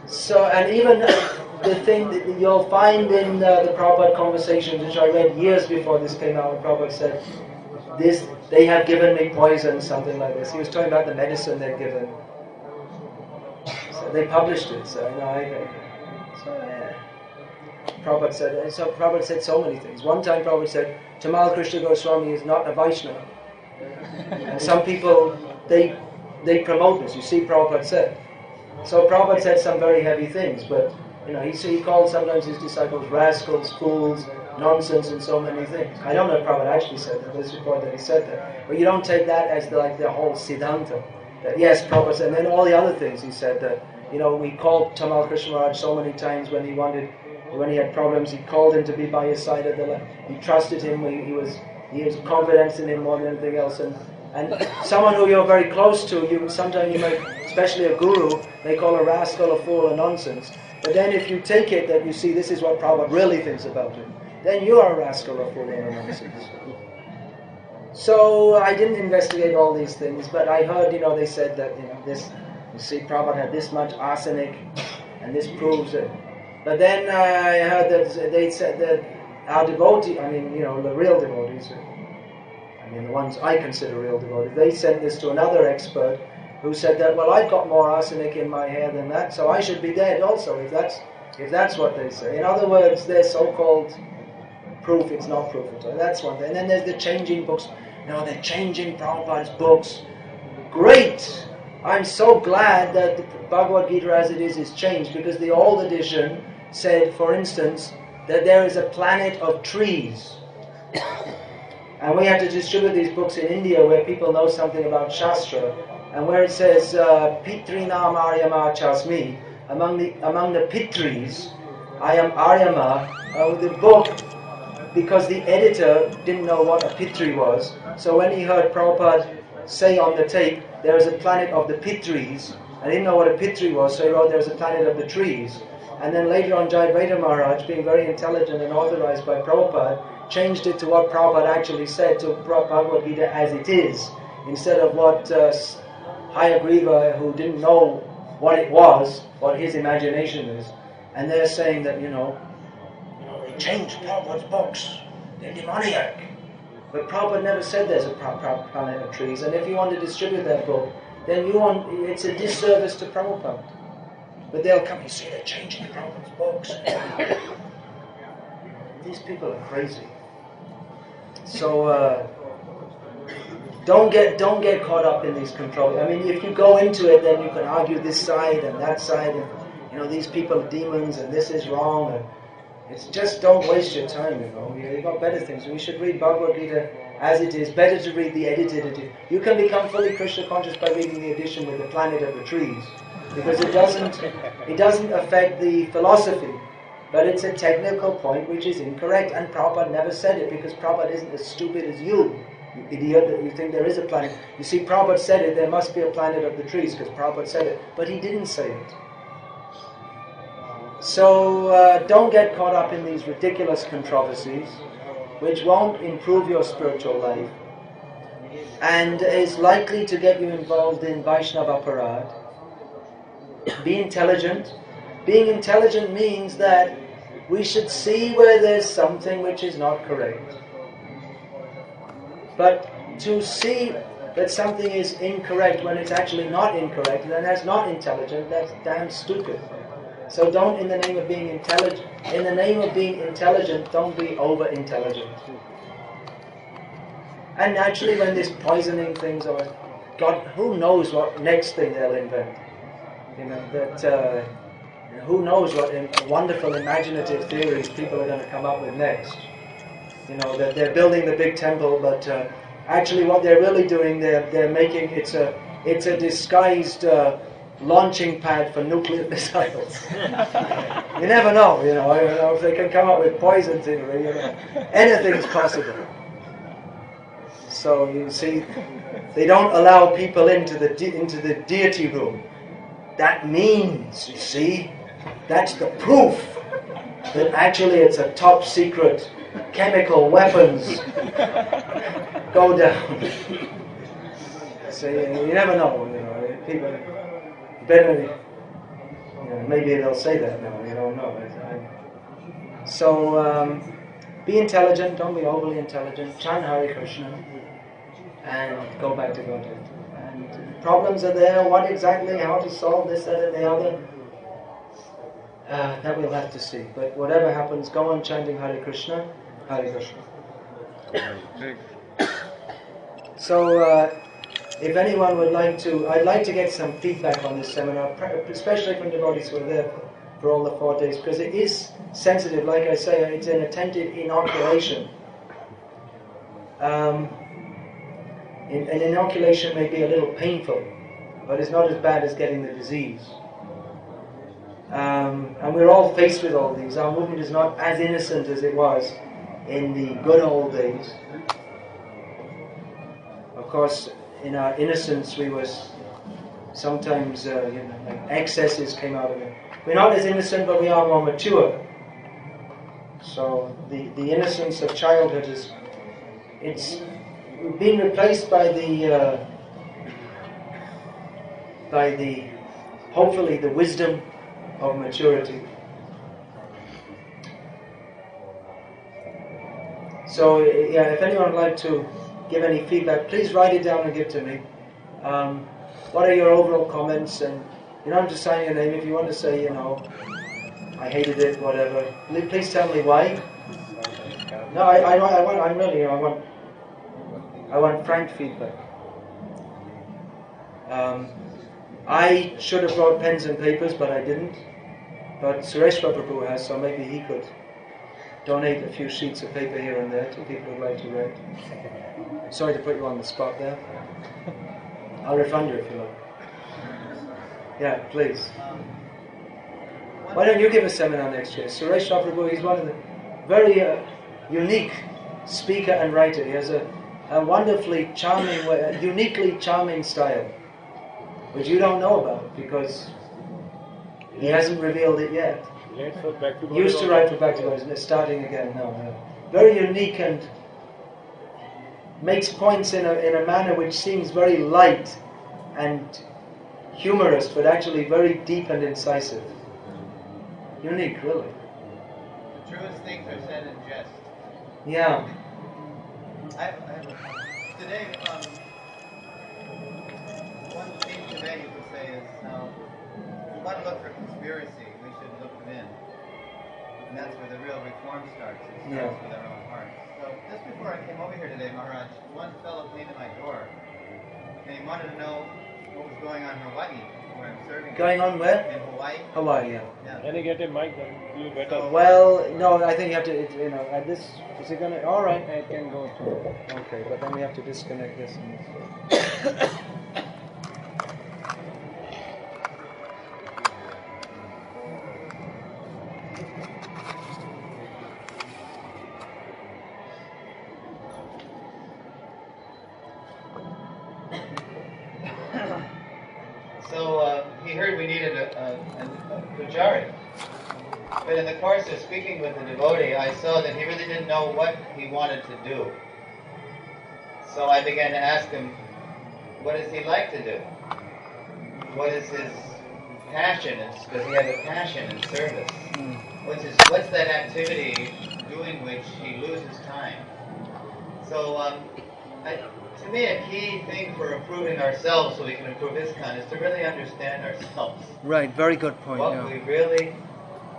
So, and even the thing that you'll find in the Prabhupada conversations, which I read years before this came out, when Prabhupada said, they have given me poison, something like this. He was talking about the medicine they'd given. So they published it, Prabhupada said so many things. One time Prabhupada said, Tamal Krishna Goswami is not a Vaishnava. And some people, they promote this. You see, Prabhupada said. So Prabhupada said some very heavy things, but he called sometimes his disciples rascals, fools, nonsense, and so many things. I don't know if Prabhupada actually said that. There's a report that he said that, but you don't take that as the whole siddhanta. That yes, Prabhupada said, and then all the other things he said that we called Tamal Krishna Maharaj so many times when he had problems. He called him to be by his side he trusted him. He was confidence in him more than anything else, and someone who you're very close to, sometimes you might, especially a guru, they call a rascal, a fool, a nonsense. But then if you take it that you see this is what Prabhupada really thinks about him, then you are a rascal, a fool, and a nonsense. So I didn't investigate all these things, but I heard, they said that, Prabhupada had this much arsenic, and this proves it. But then I heard that they said that our devotees, the real devotees, the ones I consider real devotees, they sent this to another expert who said that, well, I've got more arsenic in my hair than that, so I should be dead also, if that's what they say. In other words, their so-called proof, it's not proof at all. That's one thing. And then there's the changing books. They're changing Prabhupada's books. Great! I'm so glad that the Bhagavad Gita as it is changed, because the old edition said, for instance, that there is a planet of trees. And we had to distribute these books in India where people know something about Shastra, and where it says, Pitrinam Aryama Chasmi, among the Pitris, I am Aryama, the book, because the editor didn't know what a Pitri was, so when he heard Prabhupada say on the tape, there is a planet of the Pitris, I didn't know what a Pitri was, so he wrote there is a planet of the trees. And then later on, Jayadvaita Maharaj, being very intelligent and authorized by Prabhupada, changed it to what Prabhupada actually said, to Bhagavad Gita as it is, instead of what Hayagriva, who didn't know what it was, what his imagination is. And they're saying that, they changed Prabhupada's books, they're demoniac. But Prabhupada never said there's a planet of trees, and if you want to distribute that book, then it's a disservice to Prabhupada. But they'll come, you see, they're changing Prabhupada's books. These people are crazy. So don't get caught up in these controls. If you go into it, then you can argue this side and that side, and these people are demons, and this is wrong. And it's just, don't waste your time. You've got better things. We should read Bhagavad Gita as it is. Better to read the edited edition. You can become fully Krishna conscious by reading the edition with the planet of the trees. because it doesn't affect the philosophy, but it's a technical point which is incorrect, and Prabhupada never said it, because Prabhupada isn't as stupid as you idiot, that you think there is a planet. You see, Prabhupada said it, there must be a planet of the trees, because Prabhupada said it, but he didn't say it. So don't get caught up in these ridiculous controversies, which won't improve your spiritual life, and is likely to get you involved in Vaishnava Parad. Be intelligent. Being intelligent means that we should see where there's something which is not correct. But to see that something is incorrect when it's actually not incorrect, then that's not intelligent, that's damn stupid. So don't, in the name of being intelligent, don't be over-intelligent. And naturally when there's poisoning things, or God, who knows what next thing they'll invent. Who knows what wonderful imaginative theories people are going to come up with next. That they're building the big temple, but actually what they're really doing, they're making, it's a disguised launching pad for nuclear missiles. You never know, if they can come up with poison theory, anything's possible. So you see, they don't allow people into the deity room. That means, you see, that's the proof that actually it's a top secret chemical weapons go down. So you never know, people better, maybe they'll say that now, you don't know. So be intelligent, don't be overly intelligent, chant Hare Krishna, and go back to Godhead. And problems are there, what exactly, how to solve this, that and the other, that we'll have to see. But whatever happens, go on chanting Hare Krishna, Hare Krishna. So, if anyone would like to, I'd like to get some feedback on this seminar, especially from devotees who are there for all the 4 days, because it is sensitive, like I say, it's an attempted inoculation. An inoculation may be a little painful, but it's not as bad as getting the disease. And we're all faced with all these. Our movement is not as innocent as it was in the good old days. Of course, in our innocence we was sometimes, like excesses came out of it. We're not as innocent, but we are more mature. So the innocence of childhood it's been replaced by the hopefully the wisdom of maturity. So if anyone would like to give any feedback, please write it down and give to me. What are your overall comments? And you don't have to sign your name. If you want to say, I hated it, whatever, please tell me why. No, I want frank feedback. I should have brought pens and papers, but I didn't. But Suresh Prabhu has, so maybe he could donate a few sheets of paper here and there to people who'd like to write. Sorry to put you on the spot there. I'll refund you if you like. Yeah, please. Why don't you give a seminar next year? Suresh Prabhu, he's one of the very unique speaker and writer. He has a wonderfully charming, uniquely charming style, which you don't know about because he hasn't revealed it yet. He used to write for Back to God, isn't it? Starting again now. Very unique and makes points in a manner which seems very light and humorous, but actually very deep and incisive. Unique, really. The truest things are said in jest. Yeah. Today, one theme today you could say is, if we want to look for conspiracy, we should look within. And that's where the real reform starts. It starts with our own hearts. So just before I came over here today, Maharaj, one fellow came to my door, and he wanted to know what was going on in Hawaii, where I'm serving. Going on where? In Hawaii. Hawaii, yeah. Can you get a mic then? You better. Well, no, I think you have to, at this, is it going to, all right, it can go to, okay, but then we have to disconnect this. So he heard we needed a pujari. But in the course of speaking with the devotee, I saw that he really didn't know what he wanted to do. So I began to ask him, what does he like to do? What is his passion? Does he have a passion in service? What's that activity doing which he loses time? So to me, a key thing for improving ourselves so we can improve ISKCON is to really understand ourselves. Right, very good point. What we really,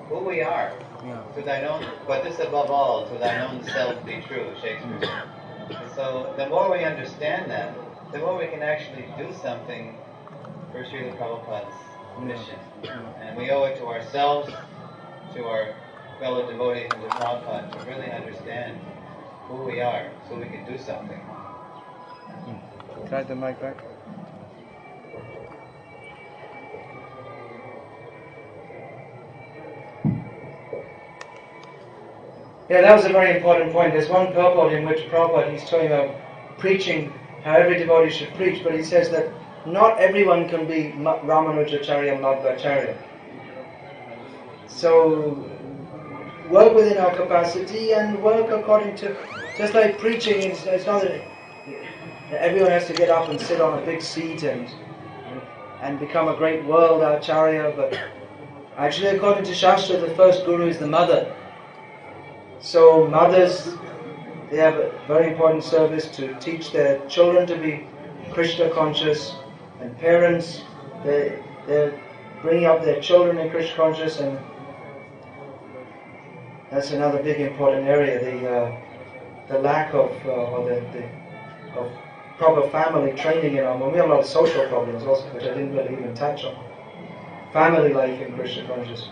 who we are. Yeah. To thine own, but this above all, to thine own self be true, Shakespeare said. So the more we understand that, the more we can actually do something for Srila Prabhupada's mission. And we owe it to ourselves, to our fellow devotees, and to Prabhupada to really understand who we are so we can do something. Try the mic back. Yeah, that was a very important point. There's one purport in which Prabhupada, he's talking about preaching, how every devotee should preach, but he says that not everyone can be Ramanujacharya and Madhvacharya. So, work within our capacity and work according to, just like preaching, it's not that everyone has to get up and sit on a big seat and become a great world acharya, but actually according to Shastra, the first guru is the mother. So mothers, they have a very important service to teach their children to be Krishna conscious, and parents, they're bringing up their children in Krishna conscious, and that's another big important area, the lack of of proper family training in our home. We have a lot of social problems also, which I didn't really even touch on. Family life in Krishna conscious.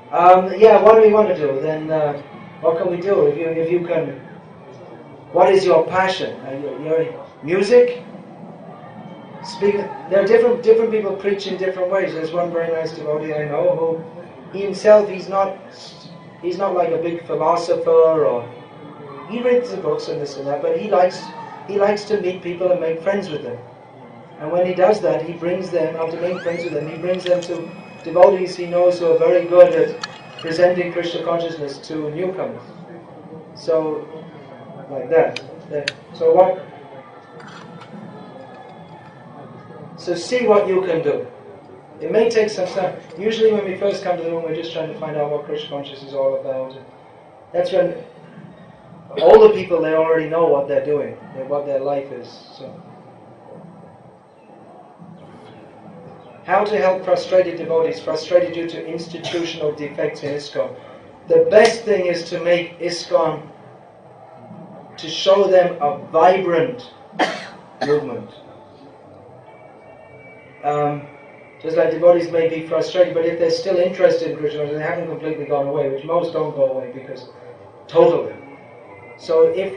What do we want to do? Then what can we do? If you can, what is your passion? Your music? There are different people preach in different ways. There's one very nice devotee I know who, he himself, he's not like a big philosopher, or he reads the books and this and that, but he likes to meet people and make friends with them. And when he does that, he brings them, after making friends with them, he brings them to devotees he knows who are very good at presenting Krishna consciousness to newcomers. So, like that. So see what you can do. It may take some time. Usually when we first come to the room, we're just trying to find out what Krishna consciousness is all about. That's when all the people, they already know what they're doing, what their life is. So, how to help frustrated devotees, frustrated due to institutional defects in ISKCON. The best thing is to make ISKCON, to show them a vibrant movement. Just like devotees may be frustrated, but if they're still interested in Krishna, they haven't completely gone away, which most don't go away because totally. So if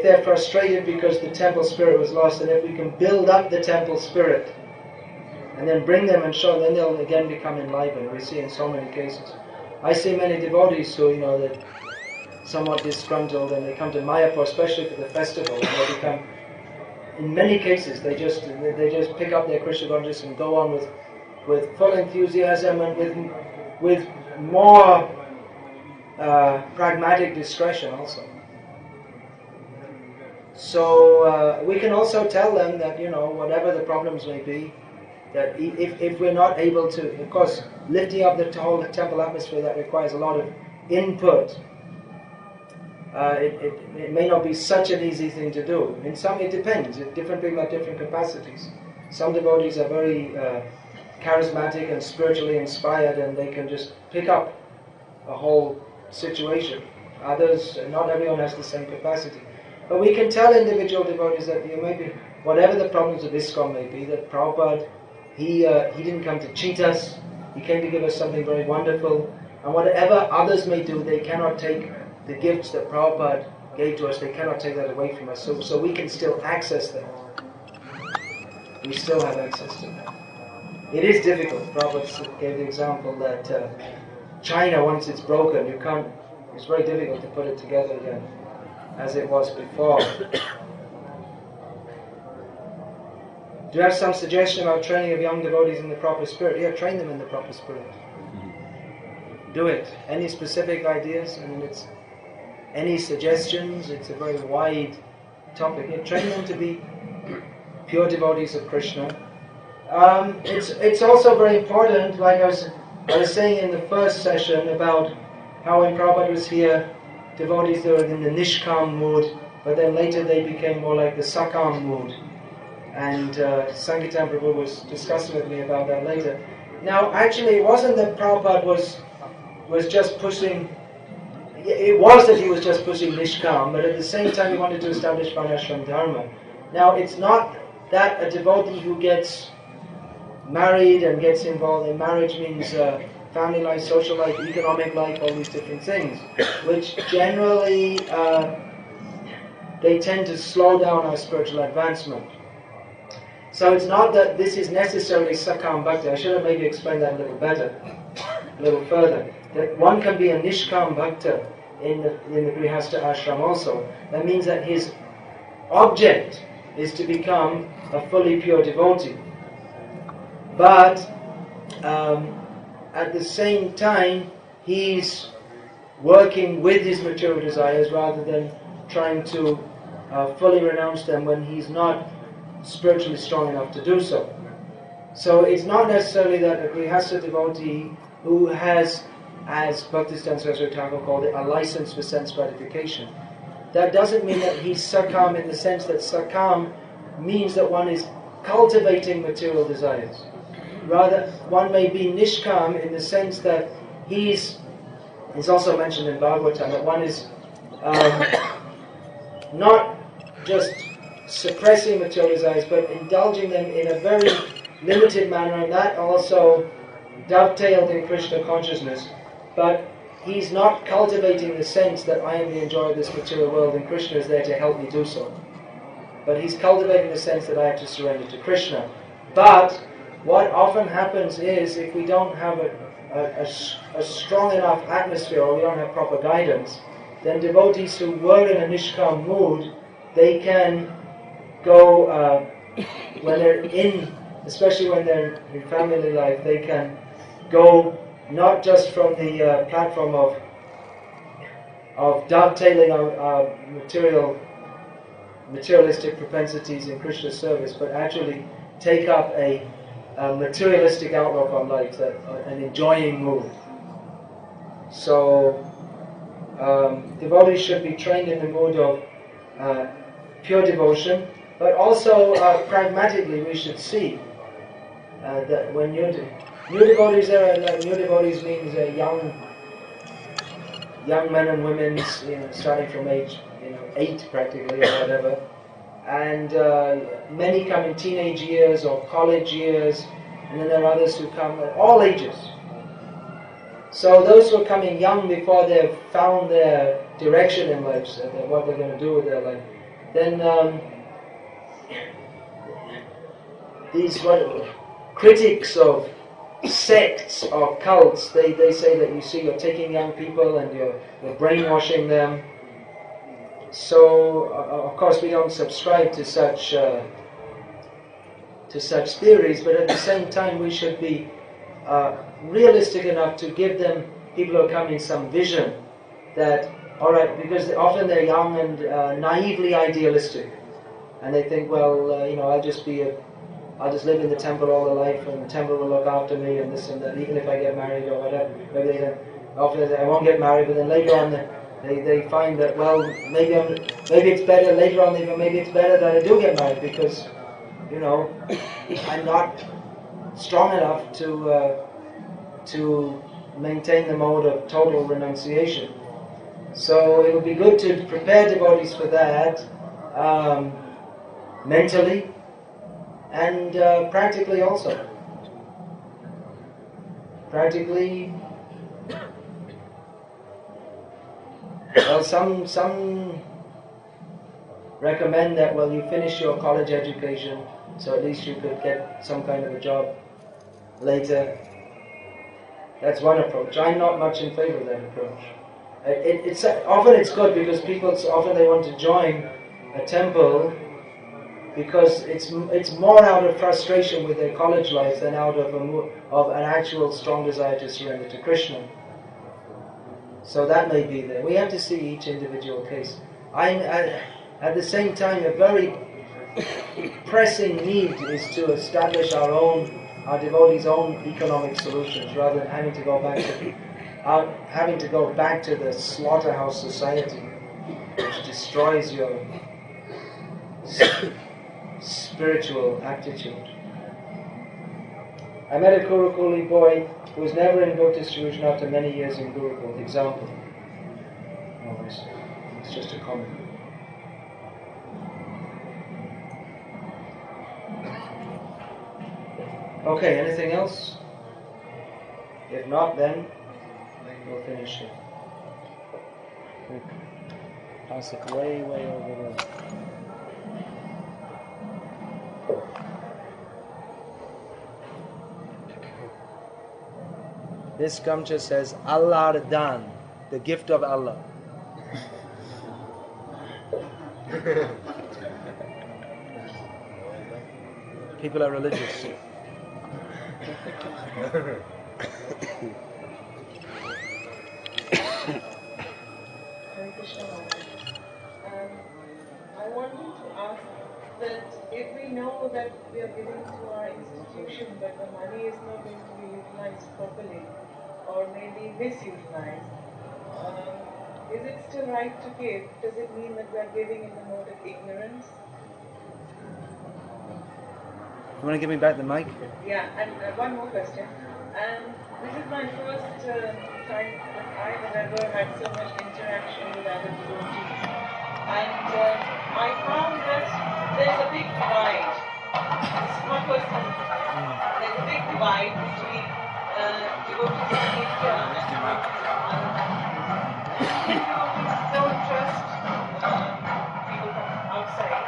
they're frustrated because the temple spirit was lost, and if we can build up the temple spirit and then bring them and show them, then they'll again become enlivened. We see in so many cases. I see many devotees who, they're somewhat disgruntled, and they come to Mayapur, especially for the festival, and they become, in many cases, they just pick up their Krishna consciousness and go on with full enthusiasm and with more pragmatic discretion also. So we can also tell them that, whatever the problems may be, that if we're not able to, of course, lifting up the whole temple atmosphere, that requires a lot of input. It may not be such an easy thing to do. In some, it depends. Different people have different capacities. Some devotees are very charismatic and spiritually inspired, and they can just pick up a whole situation. Others, not everyone has the same capacity. But we can tell individual devotees that maybe whatever the problems of ISKCON may be, that Prabhupada, he didn't come to cheat us. He came to give us something very wonderful. And whatever others may do, they cannot take the gifts that Prabhupada gave to us, they cannot take that away from us. So we can still access that. We still have access to that. It is difficult. Prabhupada gave the example that China, once it's broken, it's very difficult to put it together again as it was before. Do you have some suggestion about training of young devotees in the proper spirit? Yeah, train them in the proper spirit. Do it. Any specific ideas? I mean, it's any suggestions? It's a very wide topic. Yeah, train them to be pure devotees of Krishna. It's also very important, like I was saying in the first session about how when Prabhupada was here, devotees they were in the Nishkam mood, but then later they became more like the Sakam mood. And Sankirtan Prabhu was discussing with me about that later. Now, actually, it wasn't that Prabhupada was just pushing. It was that he was just pushing Nishkam, but at the same time he wanted to establish Varnashram Dharma. Now, it's not that a devotee who gets married and gets involved in marriage means family life, social life, economic life, all these different things, which generally they tend to slow down our spiritual advancement. So it's not that this is necessarily Sakam Bhakti. I should have maybe explained that a little better, a little further. That one can be a Nishkam Bhakta in the Grihastha ashram also. That means that his object is to become a fully pure devotee. But at the same time, he's working with his material desires rather than trying to fully renounce them when he's not spiritually strong enough to do so. So it's not necessarily that a Grihastha devotee who has, as Bhaktisiddhanta Saraswati Thakur called it, a license for sense gratification. That doesn't mean that he's Sakam in the sense that Sakam means that one is cultivating material desires. Rather, one may be Nishkam in the sense that it's also mentioned in Bhagavatam, that one is not just suppressing material desires, but indulging them in a very limited manner, and that also dovetailed in Krishna consciousness. But he's not cultivating the sense that I am the enjoyer of this material world and Krishna is there to help me do so. But he's cultivating the sense that I have to surrender to Krishna. But what often happens is, if we don't have a strong enough atmosphere, or we don't have proper guidance, then devotees who were in a Nishkam mood, they can go, when they're in, especially when they're in family life, they can go not just from the platform of dovetailing our materialistic propensities in Krishna's service, but actually take up a materialistic outlook on life, an enjoying mood. So devotees should be trained in the mood of pure devotion, but also pragmatically we should see that when new devotees new devotees means young men and women, starting from age 8 practically or whatever, and many come in teenage years or college years, and then there are others who come at all ages. So those who are coming young before they've found their direction in life, so what they're going to do with their life, then these critics of sects or cults, they say that you're taking young people and you're brainwashing them. So of course we don't subscribe to such theories, but at the same time we should be realistic enough to give them, people who are coming, some vision that, alright, because often they're young and naively idealistic, and they think, well, I'll just live in the temple all the life, and the temple will look after me, and this and that, even if I get married or whatever. Maybe often I won't get married, but then later on they find that, well, maybe it's better later on. Maybe it's better that I do get married because, I'm not strong enough to maintain the mode of total renunciation. So it would be good to prepare devotees for that, mentally and practically also. Practically, well, some recommend that, well, you finish your college education, so at least you could get some kind of a job later. That's one approach. I'm not much in favor of that approach. Often it's good because people often they want to join a temple because it's more out of frustration with their college life than out of an actual strong desire to surrender to Krishna. So that may be there. We have to see each individual case. At the same time, a very pressing need is to establish our devotees' own economic solutions, rather than having to go back to the slaughterhouse society, which destroys your spiritual aptitude. I met a Gurukuli boy who was never in book distribution after many years in Gurukul. Example. Oh, it's just a comment. Okay, anything else? If not, then we'll finish it. Pass it way over there. This Gamcha says, Allah Dan, the gift of Allah. People are religious. I wanted to ask that if we know that we are giving to our institution but the money is not going to be utilized properly or maybe misutilized, is it still right to give? Does it mean that we are giving in the mode of ignorance? You want to give me back the mic? Yeah, and one more question. And this is my first time that I have ever had so much interaction with other devotees. And I found that there's a big divide. This is my personal opinion. There's a big divide between devotees in India and devotees in other countries. Indian devotees don't trust people from outside.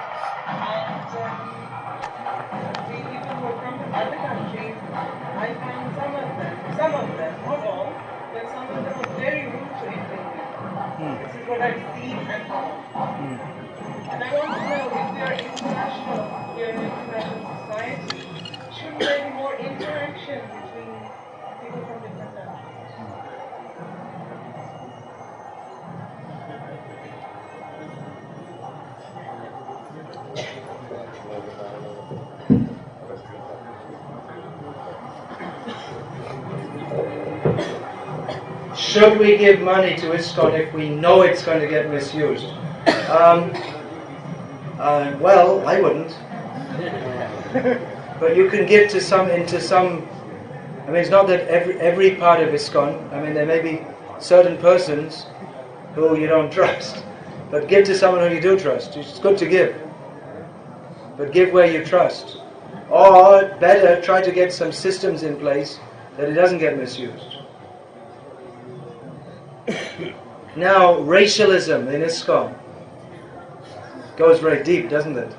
And the people who are from other countries, I find some of them, not all, but some of them are very rude to Indian people. This is what I've seen and heard. And I want to know, if we are international, we are an international society, shouldn't there be more interaction between people from different countries? Should we give money to ISKCON if we know it's going to get misused? Well, I wouldn't. But you can give into some. I mean, it's not that every part of ISKCON. I mean, there may be certain persons who you don't trust, but give to someone who you do trust. It's good to give, but give where you trust. Or better, try to get some systems in place that it doesn't get misused. Now, racialism in ISKCON goes very deep, doesn't it?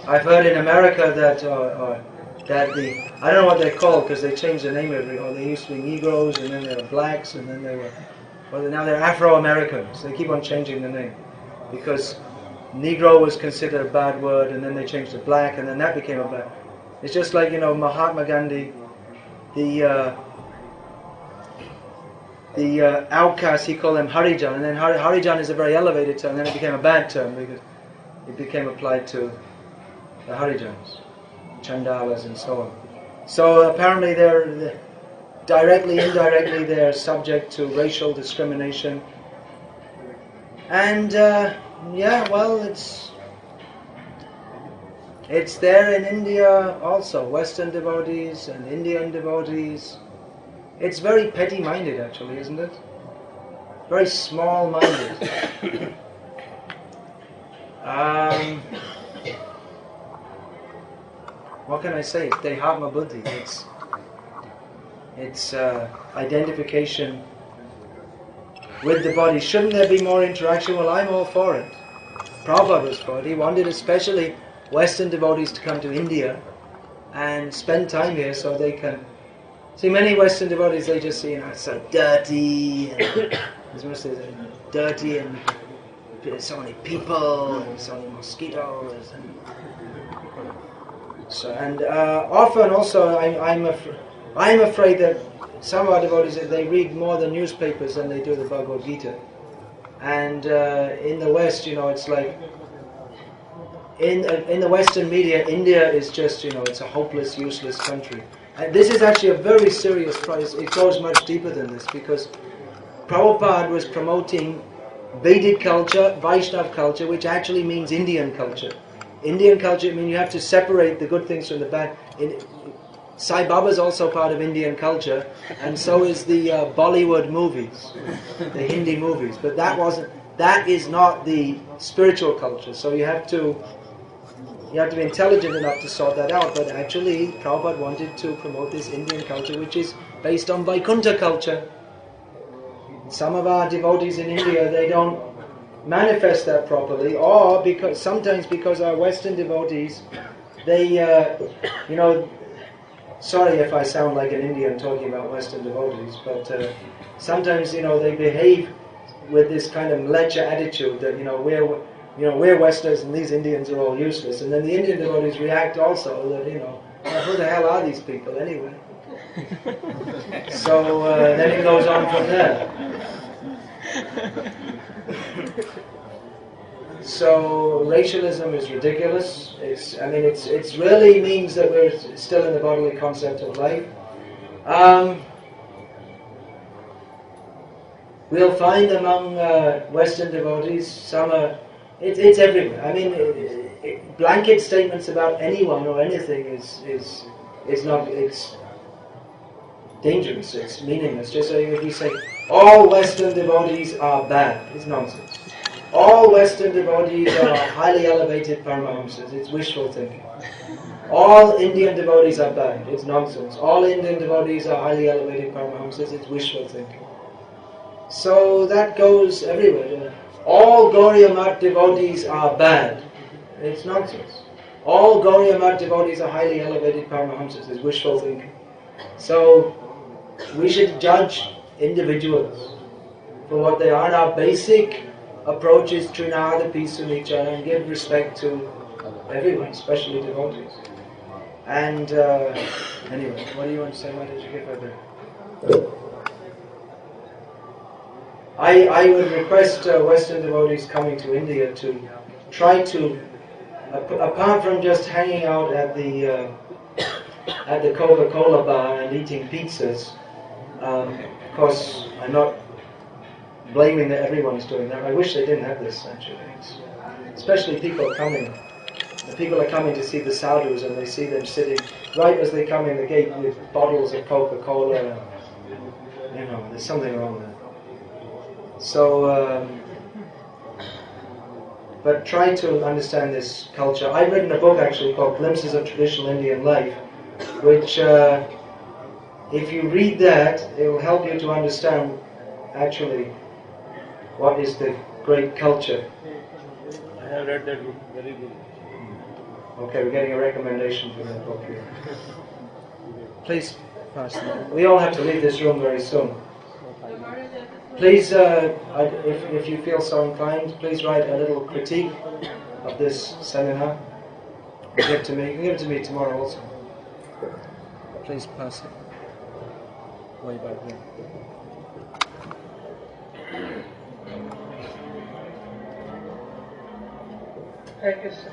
I've heard in America that I don't know what they're called because they changed the name they used to be Negroes and then they were blacks and then now they're Afro-Americans. They keep on changing the name because Negro was considered a bad word and then they changed to black and then that became a bad. It's just like, Mahatma Gandhi, the outcasts, he called them Harijan, and then Harijan is a very elevated term, and then it became a bad term because it became applied to the Harijans, Chandalas and so on. So apparently they're directly, indirectly, they're subject to racial discrimination. And it's there in India also, Western devotees and Indian devotees. It's very petty-minded, actually, isn't it? Very small-minded. What can I say? It's Dehatma Buddhi. It's identification with the body. Shouldn't there be more interaction? Well, I'm all for it. Prabhupada was for it. He wanted especially Western devotees to come to India and spend time here so they can... See, many Western devotees, they just say, it's so dirty, and dirty, and there's so many people, and so many mosquitoes, and so often also I'm afraid that some of our devotees, they read more the newspapers than they do the Bhagavad Gita. And in the West, it's like in the Western media, India is just, it's a hopeless, useless country. And this is actually a very serious price. It goes much deeper than this, because Prabhupada was promoting Vedic culture, Vaishnav culture, which actually means Indian culture. Indian culture, you have to separate the good things from the bad. Sai Baba is also part of Indian culture, and so is the Bollywood movies, the Hindi movies. But that is not the spiritual culture. So you have to be intelligent enough to sort that out. But actually, Prabhupada wanted to promote this Indian culture, which is based on Vaikuntha culture. Some of our devotees in India, they don't manifest that properly, or sometimes because our Western devotees, they, sorry if I sound like an Indian talking about Western devotees, but sometimes, they behave with this kind of mlecha attitude that, we're Westerners and these Indians are all useless. And then the Indian devotees react also that, who the hell are these people anyway? So then it goes on from there. So racialism is ridiculous. It really means that we're still in the bodily concept of life. We'll find among Western devotees some. It's everywhere. Blanket statements about anyone or anything is not. It's dangerous. It's meaningless. Just like if you say all Western devotees are bad, it's nonsense. All Western devotees are highly elevated Paramahamsas. It's wishful thinking. All Indian devotees are bad. It's nonsense. All Indian devotees are highly elevated Paramahamsas. It's wishful thinking. So that goes everywhere. All Gauriya Math devotees are bad. It's nonsense. All Gauriya Math devotees are highly elevated Paramahamsas. It's wishful thinking. So we should judge individuals for what they are. And our basic approach is Trinada, peace with each other, and give respect to everyone, especially devotees. And anyway, what do you want to say? Why did you give her there? I would request Western devotees coming to India to try to, apart from just hanging out at the Coca-Cola bar and eating pizzas, of course, I'm not blaming that everyone's doing that. I wish they didn't have this, actually. Especially people coming. The people are coming to see the sadhus, and they see them sitting right as they come in the gate with bottles of Coca-Cola. There's something wrong there. So, but try to understand this culture. I've written a book actually called Glimpses of Traditional Indian Life, which, if you read that, it will help you to understand actually what is the great culture. I have read that book, very good. Okay, we're getting a recommendation for that book here. Please pass it. We all have to leave this room very soon. Please, if you feel so inclined, please write a little critique of this seminar. Give it to me. You can give it to me tomorrow also. Please pass it. Way back there. Hare Krishna.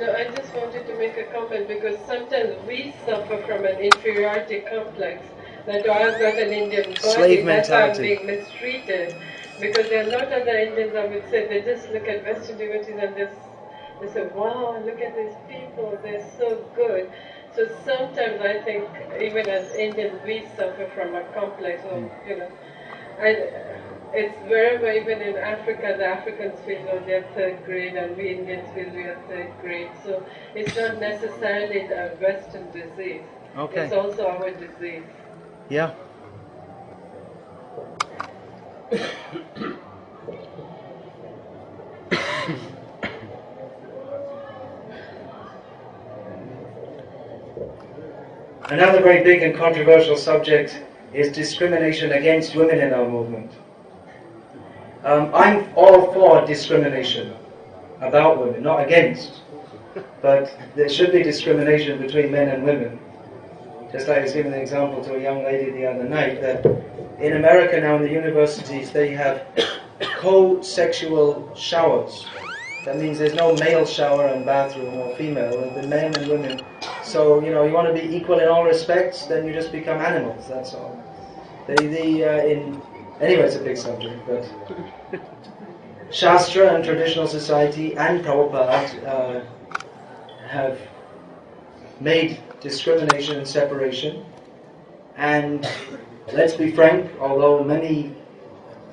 No, I just wanted to make a comment because sometimes we suffer from an inferiority complex. That I've got an Indian body, Slave that's why I'm mentality. being mistreated. Because there are a lot of other Indians, I would say, they just look at Western devotees and they say, wow, look at these people, they're so good. So sometimes I think, even as Indians, we suffer from a complex of, and it's wherever, even in Africa, the Africans feel, oh, they're third grade, and we Indians feel we are third grade. So it's not necessarily a Western disease. Okay. It's also our disease. Yeah. Another very big and controversial subject is discrimination against women in our movement. I'm all for discrimination about women, not against. But there should be discrimination between men and women. Just like I was giving an example to a young lady the other night, that in America now in the universities they have co-sexual showers. That means there's no male shower and bathroom or female, the men and women. So, you want to be equal in all respects, then you just become animals, that's all. Anyway, it's a big subject, but Shastra and traditional society and Prabhupada have made discrimination and separation, and let's be frank, although many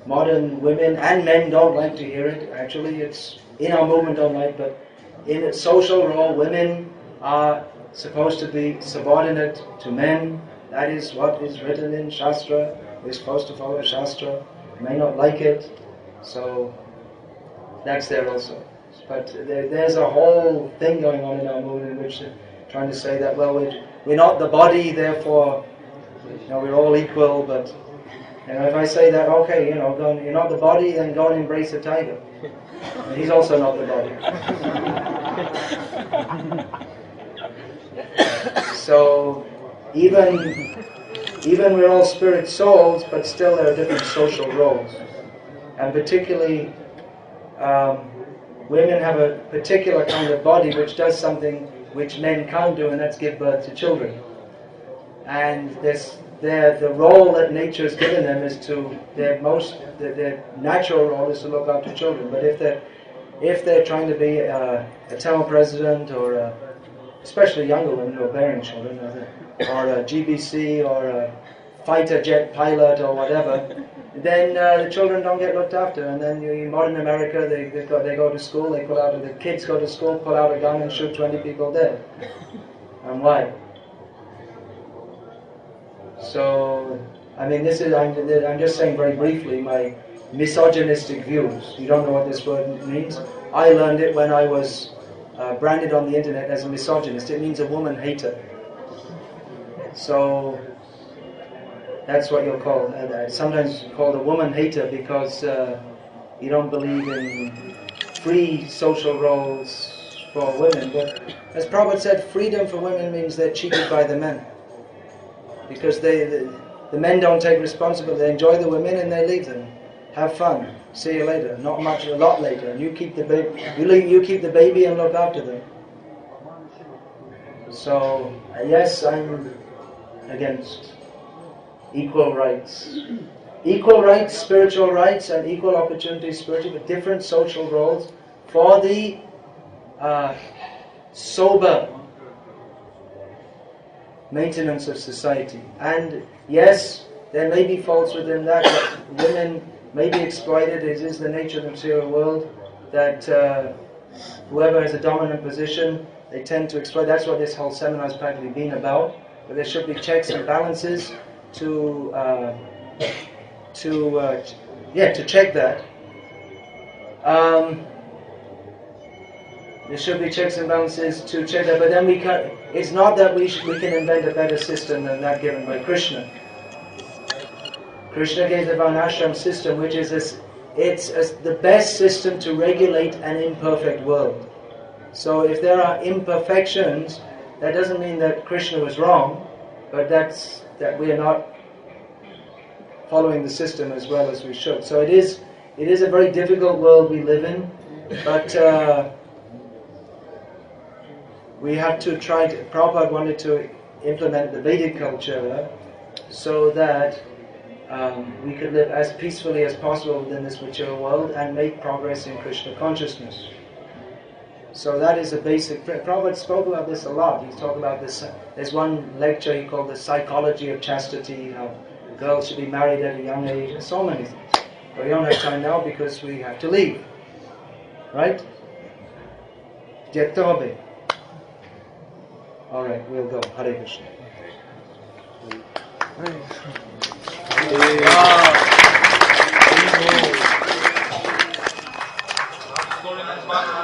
modern women and men don't like to hear it, actually it's in our movement don't like, but in a social role women are supposed to be subordinate to men. That is what is written in Shastra. We're supposed to follow Shastra. You may not like it, so that's there also. But there's a whole thing going on in our movement in which they're trying to say that, well, we're not the body, therefore we're all equal, but if I say that, okay, you're not the body, then go and embrace a tiger. And he's also not the body. So even we're all spirit souls, but still there are different social roles. And particularly, women have a particular kind of body which does something which men can't do, and that's give birth to children. And the role that nature has given them is their natural role is to look after children. But if they're trying to be a town president, or especially younger women who are bearing children, or a GBC or a fighter jet pilot or whatever, then the children don't get looked after. And then in modern America, they go to school, the kids go to school, pull out a gun and shoot 20 people dead. And why? So, I'm just saying very briefly my misogynistic views. You don't know what this word means? I learned it when I was branded on the internet as a misogynist. It means a woman hater. So, that's what you're called. Sometimes called a woman hater because you don't believe in free social roles for women. But as Prabhupada said, freedom for women means they're cheated by the men. Because the men don't take responsibility. They enjoy the women and they leave them. Have fun. See you later. Not much, a lot later. And you keep the baby. You keep the baby and look after them. So yes, I'm against equal rights. Equal rights, spiritual rights, and equal opportunities spiritually, but different social roles for the sober maintenance of society. And yes, there may be faults within that women may be exploited. It is the nature of the material world that whoever has a dominant position, they tend to exploit. That's what this whole seminar has practically been about. But there should be checks and balances to check that. There should be checks and balances to check that, but then it's not that we can invent a better system than that given by Krishna. Krishna gave the Varnashram system, which is the best system to regulate an imperfect world. So if there are imperfections, that doesn't mean that Krishna was wrong, but that we are not following the system as well as we should. So it is a very difficult world we live in, but we have to try to. Prabhupada wanted to implement the Vedic culture so that we could live as peacefully as possible within this material world and make progress in Krishna consciousness. So that is a basic. Prabhupada spoke about this a lot. He's talked about this. There's one lecture he called The Psychology of Chastity, how girls should be married at a young age, and so many things. But we don't have time now because we have to leave. Right? Jekta. Alright, we'll go. Hare Krishna. Wow.